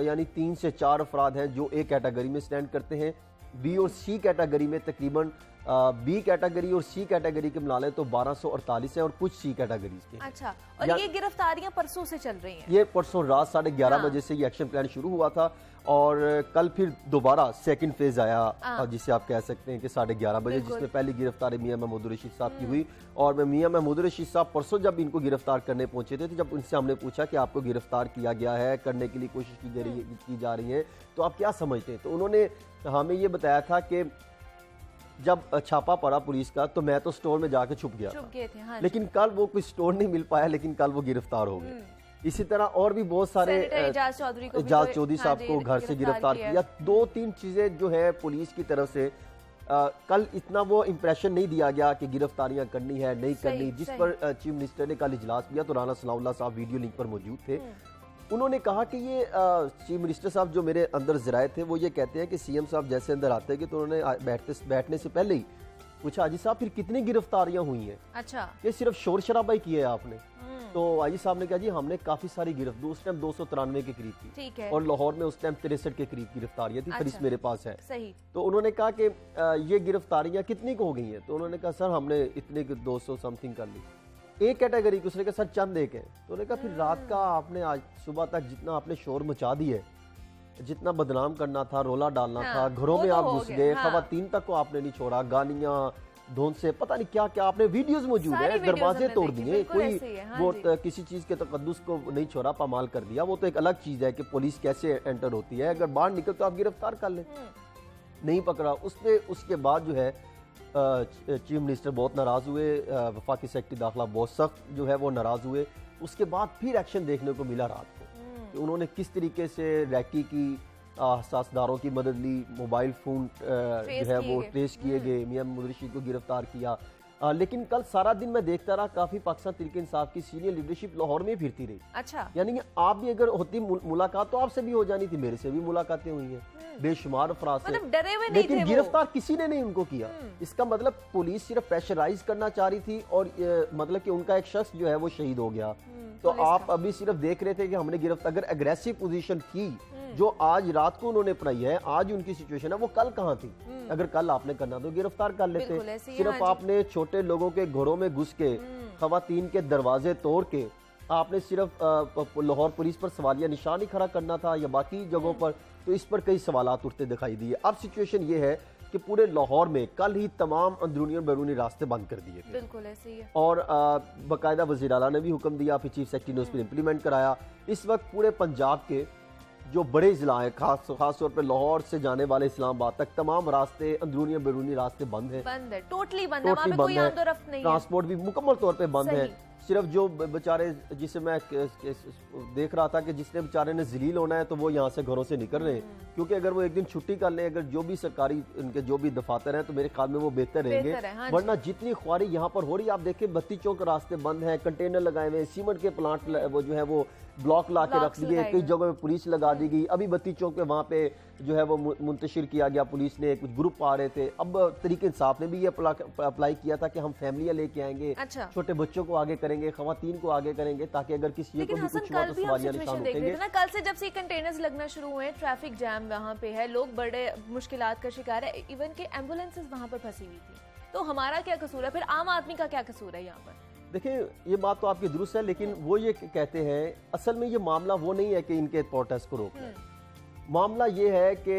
यानी 3 से 4 अफराद हैं जो ए कैटेगरी में स्टैंड करते हैं। बी और सी कैटेगरी में तकरीबन बी कैटेगरी और सी कैटेगरी के मिला लें तो 1248 है और कुछ सी कैटेगरीज के। अच्छा, और ये गिरफ्तारियां परसों से चल रही हैं? ये परसों रात 11:30 बजे से ये एक्शन प्लान शुरू हुआ था और कल फिर दोबारा सेकंड फेज आया जिसे आप कह सकते हैं कि 11:30 बजे, जिसमें पहली गिरफ्तारी मियां महमूद रशीद साहब की हुई। और मियां महमूद रशीद साहब परसों जब इनको गिरफ्तार करने पहुंचे थे तो जब उनसे हमने पूछा कि आपको गिरफ्तार किया गया है, करने के लिए कोशिश की जा रही है, तो आप क्या समझते हैं? तो उन्होंने हमें ये बताया था कि जब छापा पड़ा पुलिस का तो मैं तो स्टोर में जाके छुप गया था, हाँ, लेकिन कल वो कोई स्टोर नहीं मिल पाया, लेकिन कल वो गिरफ्तार हो गए। इसी तरह और भी बहुत सारे एजाज चौधरी साहब को घर से गिरफ्तार किया। 2-3 चीजें जो है पुलिस की तरफ से कल इतना वो इम्प्रेशन नहीं दिया गया कि गिरफ्तारियां करनी है नहीं करनी, जिस पर चीफ मिनिस्टर ने कल इजलास किया तो राना सनाउल्लाह साहब वीडियो लिंक पर मौजूद थे। उन्होंने कहा कि ये चीफ मिनिस्टर साहब जो मेरे अंदर जराए थे वो ये कहते हैं कि सीएम साहब जैसे अंदर आते हैं कि तो उन्होंने बैठने से पहले ही पूछा हाजी साहब फिर कितनी गिरफ्तारियां हुई हैं? अच्छा। ये सिर्फ शोर शराबा ही किया है आपने? तो हाजी साहब ने कहा जी हमने काफी सारी गिरफ्त उस टाइम 293 के करीब थी, ठीक है। और लाहौर में उस टाइम 63 के करीब गिरफ्तारियां थी, फरिश्त मेरे पास है। सही। तो उन्होंने कहा कि ये गिरफ्तारियां कितनी को हो गई हैं? तो उन्होंने कहा सर हमने इतने 200 समथिंग कर ली। एक कैटेगरी की, उसने कहा सर चंद एक है। तो उन्होंने कहा फिर रात का आपने आज सुबह तक जितना आपने शोर मचा दी है, जितना बदनाम करना था, रोला डालना था, घरों में आप घुस गए, खवातीन तक को आपने नहीं छोड़ा, गालियां धुन से पता नहीं क्या क्या, आपने वीडियोस मौजूद है, दरवाजे तोड़ दिए, कोई वो किसी चीज के तकद्दुस को नहीं छोड़ा, पामाल कर दिया। वो तो एक अलग चीज है कि पुलिस कैसे एंटर होती है, अगर बाहर निकल तो आप गिरफ्तार कर लें, नहीं पकड़ा। उसके बाद जो है चीफ मिनिस्टर बहुत नाराज हुए, वफाकी सेक्रेटरी दाखिला बहुत सख्त जो है वो नाराज हुए। उसके बाद फिर एक्शन देखने को मिला रात को कि उन्होंने किस तरीके से रैकी की, सासदारों की मदद ली, मोबाइल फोन जो है वो ट्रेस किए गए, मियां मुदरिशी को गिरफ्तार किया। लेकिन कल सारा दिन मैं देखता रहा काफी पाकिस्तान तहरीक इंसाफ की सीनियर लीडरशिप लाहौर में फिरती रही। अच्छा। यानी कि आप भी अगर होती मुलाकात तो आपसे भी हो जानी थी, मेरे से भी मुलाकातें हुई हैं बेशुमार अफराद से, मतलब डरे हुए नहीं लेकिन थे गिरफ्तार किसी ने नहीं उनको किया। इसका मतलब पुलिस सिर्फ प्रेशराइज करना चाह रही थी, और मतलब कि उनका एक शख्स जो है वो शहीद हो गया। तो आप अभी सिर्फ देख रहे थे कि हमने गिरफ्तार, अगर एग्रेसिव पोजीशन की जो आज रात को उन्होंने अपनाई है, आज उनकी सिचुएशन है, वो कल कहाँ थी? अगर कल आपने करना तो गिरफ्तार कर लेते। सिर्फ आपने छोटे लोगों के घरों में घुस के, खवातीन के दरवाजे तोड़ के, आपने सिर्फ लाहौर पुलिस पर सवालिया निशान ही खड़ा करना था या बाकी जगहों पर, तो इस पर कई सवालात उठते दिखाई दिए। अब सिचुएशन ये है कि पूरे लाहौर में कल ही तमाम अंदरूनी और बैरूनी रास्ते बंद कर दिए थे। बिल्कुल ऐसे ही है। और बाकायदा वज़ीर आला ने भी हुक्म दिया, फिर चीफ सेक्रेटरी ने उस पर इम्प्लीमेंट कराया। इस वक्त पूरे पंजाब के जो बड़े ज़िला हैं, खास तौर पर लाहौर से जाने वाले इस्लामाबाद तक तमाम रास्ते, अंदरूनी और बैरूनी रास्ते बंद हैं, टोटली बंद है, वहाँ पे कोई आंदोरफ्त नहीं है, ट्रांसपोर्ट भी मुकम्मल तौर पे बंद है। सिर्फ जो बेचारे, जिसे मैं देख रहा था कि जिसने बेचारे ने जलील होना है तो वो यहाँ से घरों से निकल रहे हैं, क्योंकि अगर वो एक दिन छुट्टी कर लें, अगर जो भी सरकारी उनके जो भी दफातर हैं, तो मेरे ख्याल में वो बेहतर रहेंगे। वरना जितनी ख्वारी यहाँ पर हो रही है, आप देखें बत्ती चौक रास्ते बंद हैं, कंटेनर लगाए हुए, सीमेंट के प्लांट वो जो है वो ब्लॉक ला के रख दिए, कई जगहों में पुलिस लगा दी गई। अभी बत्ती चौक पे वहाँ पे जो है वो मुंतशिर किया गया, पुलिस ने कुछ ग्रुप आ रहे थे। अब तहरीक इंसाफ ने भी ये अप्लाई किया था कि हम फैमिलियां लेके आएंगे, छोटे बच्चों को आगे करेंगे, खवातीन को आगे करेंगे, ताकि अगर किसी को भी कुछ हुआ तो सवालिया निशान उठेंगे। कल से जब से कंटेनर्स लगना शुरू हुए, ट्रैफिक जैम वहाँ पे है, लोग बड़े मुश्किलात का शिकार है, इवन के एम्बुलेंसेज वहाँ पर फंसी हुई थी। तो हमारा क्या कसूर है फिर? आम आदमी का क्या कसूर है यहाँ पर? देखिए, ये बात तो आपकी दुरुस्त है, लेकिन वो ये कहते हैं असल में ये मामला वो नहीं है कि इनके प्रोटेस्ट को रोकना। मामला ये है कि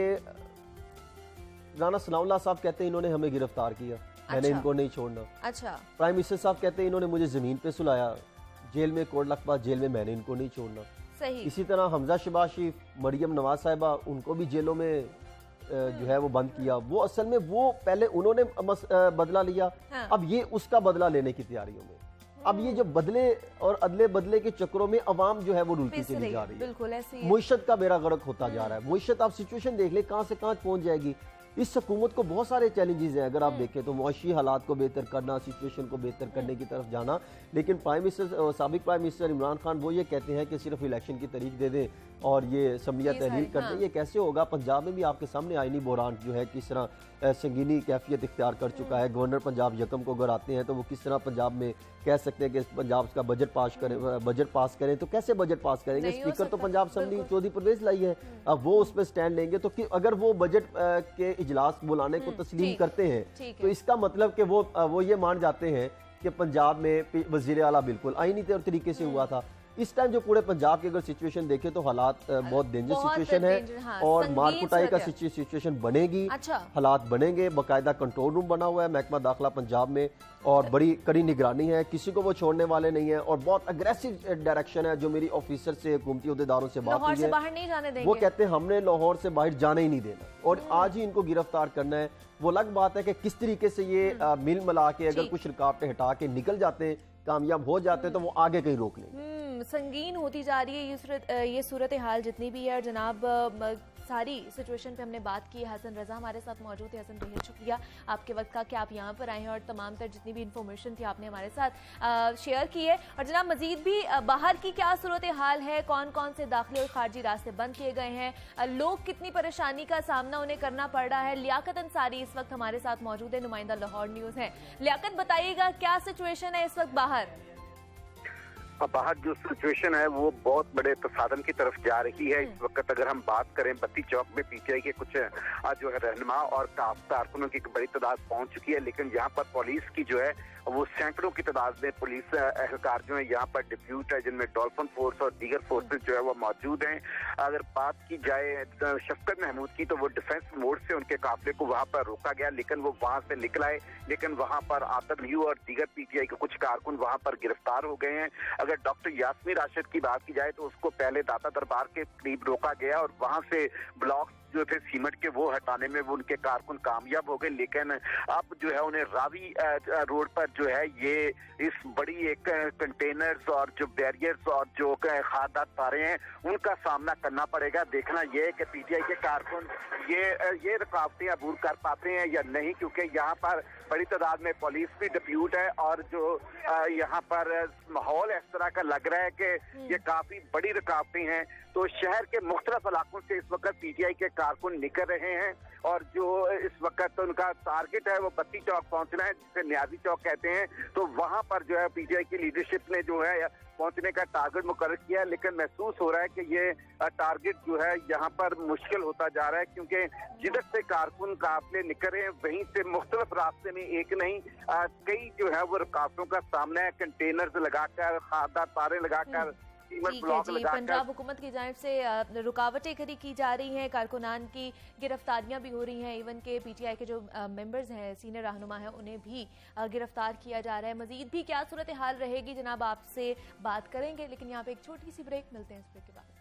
राना सनाउल्लाह साहब कहते हैं इन्होंने हमें गिरफ्तार किया, मैंने इनको नहीं छोड़ना। अच्छा। प्राइम मिनिस्टर साहब कहते हैं इन्होंने मुझे जमीन पे सुलाया, जेल में कोट लखपत जेल में, मैंने इनको नहीं छोड़ना। सही। इसी तरह हमजा शहबाज शरीफ, मरियम नवाज साहिबा, उनको भी जेलों में जो है वो बंद किया। वो असल में वो पहले उन्होंने बदला लिया, अब ये उसका बदला लेने की तैयारियों में। अब ये जो बदले और अदले बदले के चक्रों में अवाम जो है वो रुलती चली जा रही है, बिल्कुल ऐसे ही है। मुइशत का बेड़ा गर्क होता जा रहा है। मुइशत, आप सिचुएशन देख ले कहां से कहां पहुंच जाएगी। इस हुकूमत को बहुत सारे चैलेंजेस हैं, अगर आप देखें तो मुआशी हालात को बेहतर करना, सिचुएशन को बेहतर करने की तरफ जाना। लेकिन प्राइम मिनिस्टर, साबिक प्राइम मिनिस्टर इमरान खान वो ये कहते हैं कि सिर्फ इलेक्शन की तारीख दे दें और ये असम्बलियाँ तहरीर कर दें। ये कैसे होगा? पंजाब में भी आपके सामने आईनी बहरान जो है किस तरह संगीनी कैफियत इख्तियार कर चुका है। गवर्नर पंजाब यकम को अगर आते हैं तो वो किस तरह पंजाब में कह सकते हैं कि पंजाब का बजट पास करें, तो कैसे बजट पास करेंगे? स्पीकर तो पंजाब असम्बली चौधरी परवेज लाई है, अब वो उस पर स्टैंड लेंगे तो अगर वो बजट के इजलास बुलाने को तस्लीम करते हैं तो इसका मतलब कि वो ये मान जाते हैं कि पंजाब में वजीर आला बिल्कुल आईनी तरीके से हुआ था। इस टाइम जो पूरे पंजाब की अगर सिचुएशन देखें तो हालात बहुत डेंजर सिचुएशन है, और मार कुटाई का सिचुएशन बनेगी। हालात बनेंगे, बाकायदा कंट्रोल रूम बना हुआ है महकमा दाखिला पंजाब में, और बड़ी कड़ी निगरानी है, किसी को वो छोड़ने वाले नहीं है, और बहुत अग्रेसिव डायरेक्शन है। जो मेरी ऑफिसर से, हुकूमती अहदेदारों से बात हुई है, वो कहते हैं हमने लाहौर से बाहर जाने ही नहीं देना, और आज ही इनको गिरफ्तार करना है। वो अलग बात है कि किस तरीके से ये मिल मिला के अगर कुछ रुकावटें हटा के निकल जाते हैं, कामयाब हो जाते हैं, तो वो आगे कहीं रोक लें। संगीन होती जा रही है ये सूरत हाल जितनी भी है। और जनाब सारी सिचुएशन पे हमने बात की। हसन रजा हमारे साथ मौजूद है। हसन, बेहद शुक्रिया आपके वक्त का कि आप यहाँ पर आए हैं और तमाम तर जितनी भी इंफॉर्मेशन थी आपने हमारे साथ शेयर की है। और जनाब मजीद भी बाहर की क्या सूरत हाल है, कौन कौन से दाखिली और खारजी रास्ते बंद किए गए हैं, लोग कितनी परेशानी का सामना उन्हें करना पड़ रहा है, लियाकत अंसारी इस वक्त हमारे साथ मौजूद है, नुमाइंदा लाहौर न्यूज़ है। लियाकत, बताइएगा क्या सिचुएशन है इस वक्त बाहर? बाहर जो सिचुएशन है वो बहुत बड़े तसादम की तरफ जा रही है। इस वक्त अगर हम बात करें, बत्ती चौक में पीटीआई के कुछ जो है रहनुमा और कारकुनों की एक बड़ी तादाद पहुंच चुकी है, लेकिन यहाँ पर पुलिस की जो है वो सैकड़ों की तादाद में पुलिस एहलकार जो है यहाँ पर डिप्यूट है, जिनमें डॉल्फिन फोर्स और दीगर फोर्सेज जो है वो मौजूद हैं। अगर बात की जाए शफकत महमूद की, तो वो डिफेंस मोड से उनके काफिले को वहाँ पर रोका गया, लेकिन वो वहाँ से निकल आए, लेकिन वहाँ पर आतम यू और दीगर पीटीआई के कुछ कारकुन वहाँ पर गिरफ्तार हो गए हैं। अगर डॉक्टर यास्मीन राशिद की बात की जाए तो उसको पहले दाता दरबार के करीब रोका गया और वहाँ से ब्लॉक जो थे सीमेंट के वो हटाने में वो उनके कारकुन कामयाब हो गए, लेकिन अब जो है उन्हें रावी रोड पर जो है ये इस बड़ी एक कंटेनर्स और जो बैरियर्स और जो खादात तारे हैं उनका सामना करना पड़ेगा। देखना यह है कि पीटीआई के कारकुन ये रुकावटें अबूर कर पाते हैं या नहीं, क्योंकि यहाँ पर बड़ी तादाद में पुलिस भी डिप्यूट है और जो यहाँ पर माहौल इस तरह का लग रहा है कि ये काफी बड़ी रुकावटें हैं। तो शहर के मुख्तलिफ इलाकों से इस वक्त पीटीआई के कारकुन निकल रहे हैं और जो इस वक्त उनका टारगेट है वो बत्ती चौक पहुंचना है, जिसे न्याजी चौक कहते हैं। तो वहां पर जो है पीटीआई की लीडरशिप ने जो है पहुंचने का टारगेट मुकर्रर किया, लेकिन महसूस हो रहा है कि ये टारगेट जो है यहाँ पर मुश्किल होता जा रहा है, क्योंकि जिधर से कारकुन काफिले निकल रहे हैं वहीं से मुख्तलिफ रास्ते में एक नहीं कई जो है वो रुकावटों का सामना है, कंटेनर्स लगाकर, खादा तारे लगाकर, ठीक है जी। पंजाब हुकूमत की जानिब से रुकावटें खड़ी की जा रही हैं, कारकुनान की गिरफ्तारियां भी हो रही हैं, इवन के पीटीआई के जो मेंबर्स हैं, सीनियर रहनुमा हैं, उन्हें भी गिरफ्तार किया जा रहा है। मजीद भी क्या सूरत हाल रहेगी जनाब आपसे बात करेंगे, लेकिन यहाँ पे एक छोटी सी ब्रेक, मिलते हैं इस ब्रेक के बाद।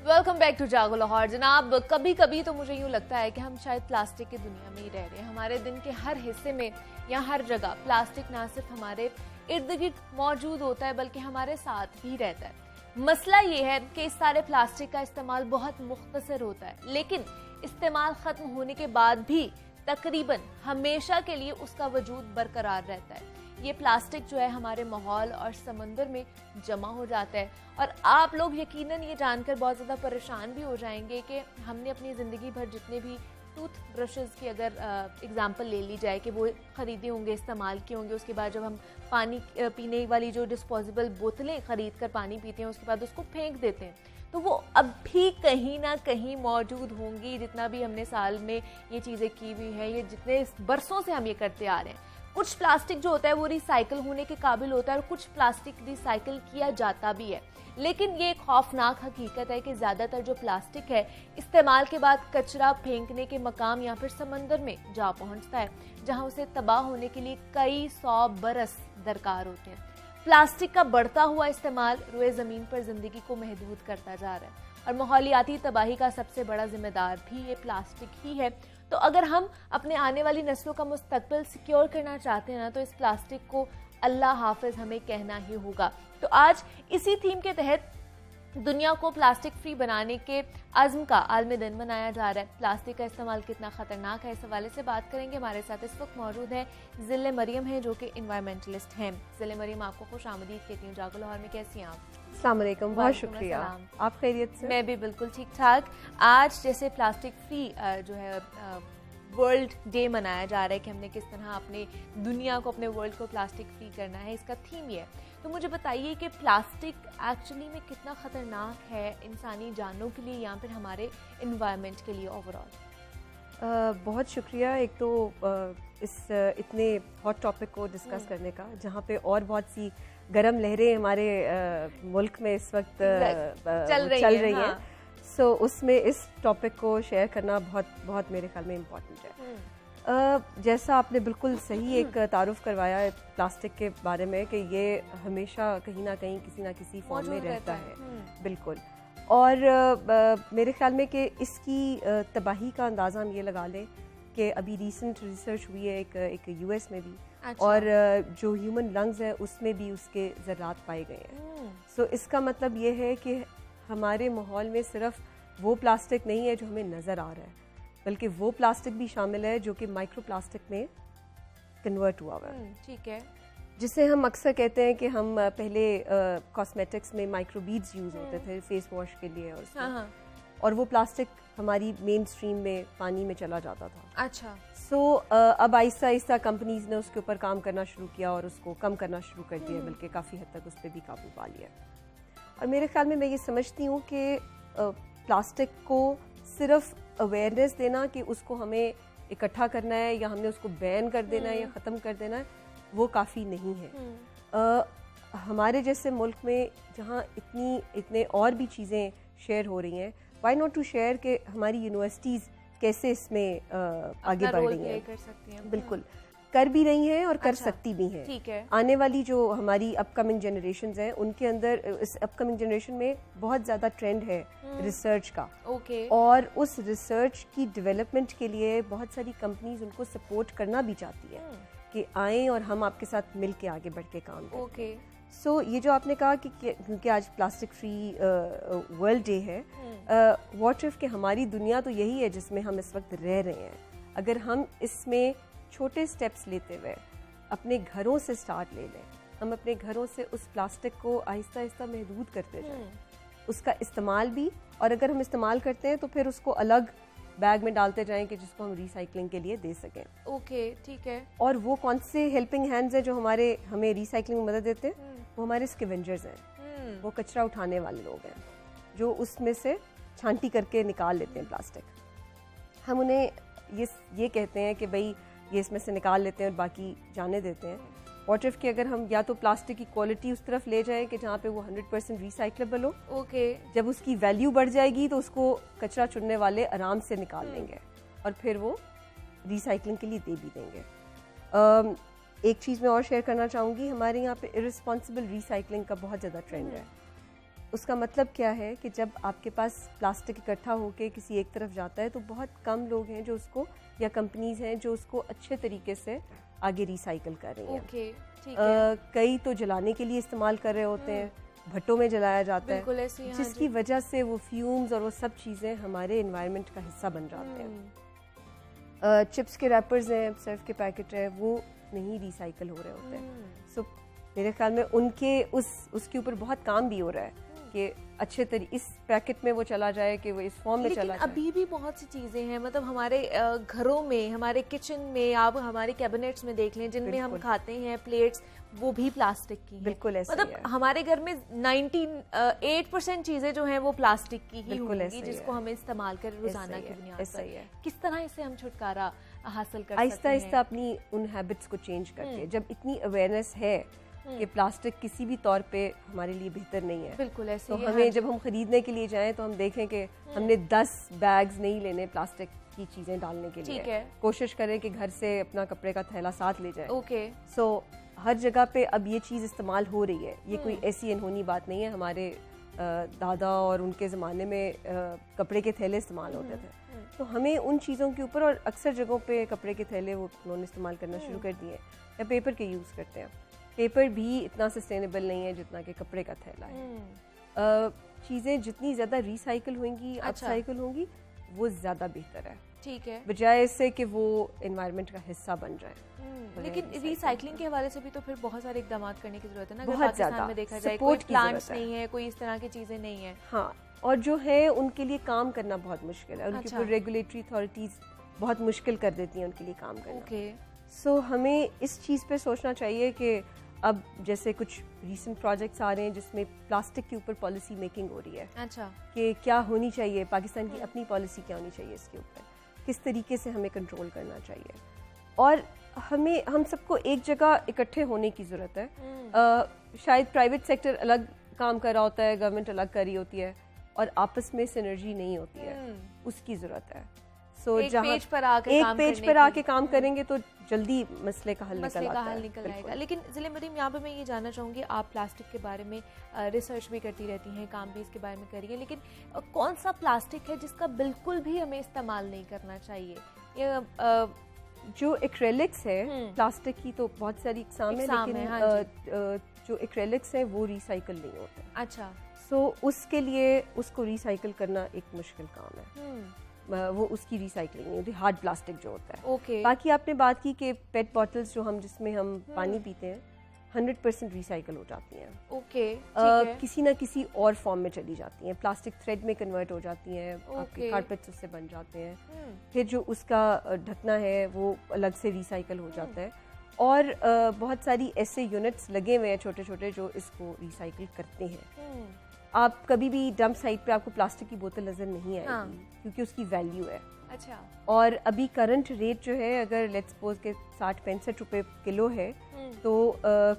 वेलकम बैक टू जागो लाहौर। जनाब कभी कभी तो मुझे यूँ लगता है कि हम शायद प्लास्टिक की दुनिया में ही रह रहे हैं। हमारे दिन के हर हिस्से में या हर जगह प्लास्टिक ना सिर्फ हमारे इर्द गिर्द मौजूद होता है बल्कि हमारे साथ भी रहता है। मसला ये है कि इस सारे प्लास्टिक का इस्तेमाल बहुत मुख्तसर होता है, लेकिन इस्तेमाल खत्म होने के बाद भी तकरीबन हमेशा के लिए उसका वजूद बरकरार रहता है। ये प्लास्टिक जो है हमारे माहौल और समंदर में जमा हो जाता है और आप लोग यकीनन ये जानकर बहुत ज़्यादा परेशान भी हो जाएंगे कि हमने अपनी ज़िंदगी भर जितने भी टूथ ब्रशेस की अगर एग्जांपल ले ली जाए कि वो ख़रीदे होंगे, इस्तेमाल किए होंगे, उसके बाद जब हम पानी पीने वाली जो डिस्पोजेबल बोतलें ख़रीद कर पानी पीते हैं उसके बाद उसको फेंक देते हैं, तो वो अब भी कहीं ना कहीं मौजूद होंगी। जितना भी हमने साल में ये चीज़ें की हुई हैं, ये जितने बरसों से हम ये करते आ रहे हैं, कुछ प्लास्टिक जो होता है वो रिसाइकिल होने के काबिल होता है और कुछ प्लास्टिक रिसाइकिल किया जाता भी है, लेकिन ये एक खौफनाक हकीकत है कि ज़्यादातर जो प्लास्टिक है इस्तेमाल के बाद कचरा फेंकने के मकाम या फिर समंदर में जा पहुंचता है, जहां उसे तबाह होने के लिए कई 100 बरस दरकार होते हैं। प्लास्टिक का बढ़ता हुआ इस्तेमाल रोए ज़मीन पर ज़िंदगी को महदूद करता जा रहा है और माहौलियाती तबाही का सबसे बड़ा जिम्मेदार भी ये प्लास्टिक ही है। तो अगर हम अपने आने वाली नस्लों का मुस्तकबिल सिक्योर करना चाहते हैं ना, तो इस प्लास्टिक को अल्लाह हाफिज हमें कहना ही होगा। तो आज इसी थीम के तहत दुनिया को प्लास्टिक फ्री बनाने के आज़म का आलमी दिन मनाया जा रहा है। प्लास्टिक का इस्तेमाल कितना खतरनाक है, इस हवाले से बात करेंगे। हमारे साथ इस वक्त मौजूद है ज़िले मरियम है जो कि इन्वायरमेंटलिस्ट हैं। ज़िले मरियम, आपको खुश आमदीद कहती हूँ जागो लाहौर में। कैसी हैं आप? अस्सलाम वालेकुम, बहुत शुक्रिया। आप खैरियत से? मैं भी बिल्कुल ठीक ठाक। आज जैसे प्लास्टिक फ्री जो है वर्ल्ड डे मनाया जा रहा है कि हमने किस तरह अपने दुनिया को, अपने वर्ल्ड को प्लास्टिक फ्री करना है, इसका थीम ये है। तो मुझे बताइए कि प्लास्टिक एक्चुअली में कितना ख़तरनाक है इंसानी जानों के लिए या फिर हमारे इन्वायरमेंट के लिए ओवरऑल? बहुत शुक्रिया एक तो इस इतने हॉट टॉपिक को डिस्कस करने का, जहाँ पे और बहुत सी गर्म लहरें हमारे मुल्क में इस वक्त चल रही हैं। सो उसमें इस टॉपिक को शेयर करना बहुत बहुत मेरे ख्याल में इम्पॉर्टेंट है। जैसा आपने बिल्कुल सही एक तारुफ करवाया है प्लास्टिक के बारे में कि ये हमेशा कहीं ना कहीं किसी ना किसी फॉर्म में रहता है, बिल्कुल। और मेरे ख्याल में कि इसकी तबाही का अंदाज़ा हम ये लगा लें कि अभी रीसेंट रिसर्च हुई है एक यूएस में भी। अच्छा। और जो ह्यूमन लंग्स है उसमें भी उसके ज़रात पाए गए हैं। सो इसका मतलब ये है कि हमारे माहौल में सिर्फ वो प्लास्टिक नहीं है जो हमें नज़र आ रहा है, बल्कि वो प्लास्टिक भी शामिल है जो कि माइक्रो प्लास्टिक में कन्वर्ट हुआ हुआ है। ठीक है। जिसे हम अक्सर कहते हैं कि हम पहले कॉस्मेटिक्स में माइक्रो बीड्स यूज़ होते थे फेस वॉश के लिए और वो प्लास्टिक हमारी मेन स्ट्रीम में पानी में चला जाता था। अच्छा। सो अब आहिस्ता आहिस्ता कंपनीज ने उसके ऊपर काम करना शुरू किया और उसको कम करना शुरू कर दिया, बल्कि काफ़ी हद तक उस पर भी काबू पा लिया। और मेरे ख्याल में मैं ये समझती हूँ कि प्लास्टिक को सिर्फ अवेयरनेस देना कि उसको हमें इकट्ठा करना है या हमने उसको बैन कर देना है या ख़त्म कर देना है, वो काफ़ी नहीं है। हमारे जैसे मुल्क में जहाँ इतने और भी चीज़ें शेयर हो रही हैं, व्हाई नॉट टू शेयर कि हमारी यूनिवर्सिटीज़ कैसे इसमें आगे बढ़ रही हैं, कर सकती हैं। बिल्कुल कर भी रही हैं और कर सकती भी हैं। ठीक है। आने वाली जो हमारी अपकमिंग जनरेशन्स हैं उनके अंदर इस अपकमिंग जनरेशन में बहुत ज़्यादा ट्रेंड है रिसर्च का। ओके। और उस रिसर्च की डेवलपमेंट के लिए बहुत सारी कंपनीज उनको सपोर्ट करना भी चाहती है कि आएँ और हम आपके साथ मिल के आगे बढ़ के काम करें। ओके। सो ये जो आपने कहा कि क्योंकि आज प्लास्टिक फ्री वर्ल्ड डे है, व्हाट इफ कि हमारी दुनिया तो यही है जिसमें हम इस वक्त रह रहे हैं। अगर हम इसमें छोटे स्टेप्स लेते हुए अपने घरों से स्टार्ट ले लें, हम अपने घरों से उस प्लास्टिक को आहिस्ता आहिस्ता महदूद करते जाएं, उसका इस्तेमाल भी, और अगर हम इस्तेमाल करते हैं तो फिर उसको अलग बैग में डालते जाएं कि जिसको हम रिसाइकलिंग के लिए दे सकें। ओके, ठीक है। और वो कौन से हेल्पिंग हैंड्स हैं जो हमें रिसाइकलिंग में मदद देते हैं? वो हमारे स्कैवेंजर्स हैं, वो कचरा उठाने वाले लोग हैं जो उसमें से छांटी करके निकाल लेते हैं प्लास्टिक। हम उन्हें ये कहते हैं कि भाई ये इसमें से निकाल लेते हैं और बाकी जाने देते हैं। व्हाट इफ कि अगर हम या तो प्लास्टिक की क्वालिटी उस तरफ ले जाएं कि जहाँ पे वो 100% रिसाइक्लेबल हो। ओके। जब उसकी वैल्यू बढ़ जाएगी तो उसको कचरा चुनने वाले आराम से निकाल लेंगे और फिर वो रिसाइकलिंग के लिए दे भी देंगे। एक चीज़ मैं और शेयर करना चाहूँगी, हमारे यहाँ पे इररिस्पॉन्सिबल रिसाइकलिंग का बहुत ज़्यादा ट्रेंड है। उसका मतलब क्या है कि जब आपके पास प्लास्टिक इकट्ठा होकर किसी एक तरफ जाता है तो बहुत कम लोग हैं जो उसको, या कंपनीज हैं जो उसको अच्छे तरीके से आगे रिसाइकल कर रही हैं। ओके, ठीक है। कई तो जलाने के लिए इस्तेमाल कर रहे होते हैं, भट्टों में जलाया जाता है, जिसकी वजह से वो फ्यूम्स और वो सब चीज़ें हमारे एनवायरनमेंट का हिस्सा बन जाते हैं। चिप्स के रैपर्स हैं, सर्फ के पैकेट है, वो नहीं रिसाइकल हो रहे होते हैं। सो मेरे ख्याल में उनके उसके ऊपर बहुत काम भी हो रहा है कि अच्छे तरीके इस पैकेट में वो चला जाए कि वो इस फॉर्म में चला जाए। अभी भी बहुत सी चीज़ें हैं, मतलब हमारे घरों में, हमारे किचन में, आप हमारे कैबिनेट्स में देख लें जिनमें हम खाते हैं, प्लेट्स, वो भी प्लास्टिक की हैं। बिल्कुल ऐसा मतलब हमारे घर में 98% चीज़ें जो हैं वो प्लास्टिक की ही होंगी जिसको हमें इस्तेमाल कर रोजाना की बुनियाद पर। किस तरह इससे हम छुटकारा हासिल कर सकते हैं? आहिस्ता आहिस्ता अपनी उन हैबिट्स को चेंज करके, जब इतनी अवेयरनेस है कि प्लास्टिक किसी भी तौर पे हमारे लिए बेहतर नहीं है। बिल्कुल ऐसे तो हमें जब हम खरीदने के लिए जाएं तो हम देखें कि हमने 10 बैग्स नहीं लेने प्लास्टिक की चीजें डालने के लिए। ठीक है। कोशिश करें कि घर से अपना कपड़े का थैला साथ ले जाएं। ओके। सो हर जगह पे अब ये चीज़ इस्तेमाल हो रही है, ये कोई ऐसी अनहोनी बात नहीं है। हमारे दादा और उनके ज़माने में कपड़े के थैले इस्तेमाल होते थे, तो हमें उन चीज़ों के ऊपर, और अक्सर जगहों पे कपड़े के थैले वो उन्होंने इस्तेमाल करना शुरू कर दिए, या पेपर के यूज़ करते हैं। पेपर भी इतना सस्टेनेबल नहीं है जितना कि कपड़े का थैला है। चीज़ें जितनी ज़्यादा रिसाइकिल होंगी, अपसाइकिल होंगी, वो ज़्यादा बेहतर है। ठीक है। बजाय इससे कि वो एनवायरनमेंट का हिस्सा बन जाए। लेकिन रिसाइकलिंग के हवाले से भी तो फिर बहुत सारे इकदाम करने की जरूरत है ना। अगर बहुत पाकिस्तान में देखा जाए कोई प्लांट्स नहीं है, कोई इस तरह की चीजें नहीं है। हाँ, और जो है उनके लिए काम करना बहुत मुश्किल है। उनके ऊपर रेगुलेटरी अथॉरिटीज बहुत मुश्किल कर देती हैं उनके लिए काम करना। ओके। सो हमें इस चीज़ पे सोचना चाहिए कि अब जैसे कुछ रीसेंट प्रोजेक्ट्स आ रहे हैं जिसमें प्लास्टिक के ऊपर पॉलिसी मेकिंग हो रही है। अच्छा। कि क्या होनी चाहिए, पाकिस्तान की अपनी पॉलिसी क्या होनी चाहिए इसके ऊपर, किस तरीके से हमें कंट्रोल करना चाहिए, और हम सबको एक जगह इकट्ठे होने की ज़रूरत है। शायद प्राइवेट सेक्टर अलग काम कर रहा होता है, गवर्नमेंट अलग कर रही होती है, और आपस में सिनर्जी नहीं होती है, उसकी ज़रूरत है। सो एक जहाँ पेज पर आके एक काम पेज करने पर की। आके काम करेंगे तो जल्दी मसले का हल मसले निकल का आता हल है। निकल बिल्कुल। आएगा। लेकिन ज़िले मरीम, यहाँ पे मैं ये जानना चाहूँगी, आप प्लास्टिक के बारे में रिसर्च भी करती रहती हैं, काम भी इसके बारे में करी है, लेकिन कौन सा प्लास्टिक है जिसका बिल्कुल भी हमें इस्तेमाल नहीं करना चाहिए? ये जो एक्रेलिक्स है प्लास्टिक की तो बहुत सारी इकसाम है, इकसाम लेकिन है, हाँ जो एक्रेलिक्स है वो रिसाइकल नहीं होते हैं। अच्छा। सो उसके लिए उसको रिसाइकल करना एक मुश्किल काम है। वो उसकी रिसाइकलिंग नहीं होती, हार्ड प्लास्टिक जो होता है। ओके। बाकी आपने बात की कि पेट बॉटल्स जो हम जिसमें हम पानी पीते हैं 100% रिसाइकल हो जाती हैं। ओके, किसी ना किसी और फॉर्म में चली जाती हैं, प्लास्टिक थ्रेड में कन्वर्ट हो जाती हैं, आपके ओके। कारपेट्स उससे बन जाते हैं। फिर जो उसका ढकना है वो अलग से रिसाइकल हो जाता है। और बहुत सारी ऐसे यूनिट्स लगे हुए हैं छोटे छोटे जो इसको रिसाइकिल करते हैं। आप कभी भी डंप साइट पे आपको प्लास्टिक की बोतल नजर नहीं आएगी, क्योंकि उसकी वैल्यू है। अच्छा। और अभी करंट रेट जो है, अगर लेट्स सपोज के 60-65 रुपए किलो है, तो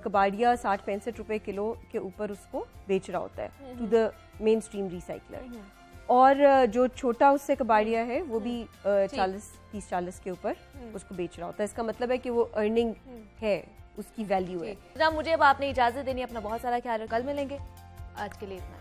कबाड़िया 60-65 रुपए किलो के ऊपर उसको बेच रहा होता है to the main stream recycler. और जो छोटा उससे कबाड़िया है वो भी 30-40 के ऊपर उसको बेच रहा होता है। इसका मतलब है कि वो अर्निंग है, उसकी वैल्यू है। मुझे अब आपने इजाजत देनी, अपना बहुत सारा ख्याल, कल मिलेंगे। आज के लिए इतना ही।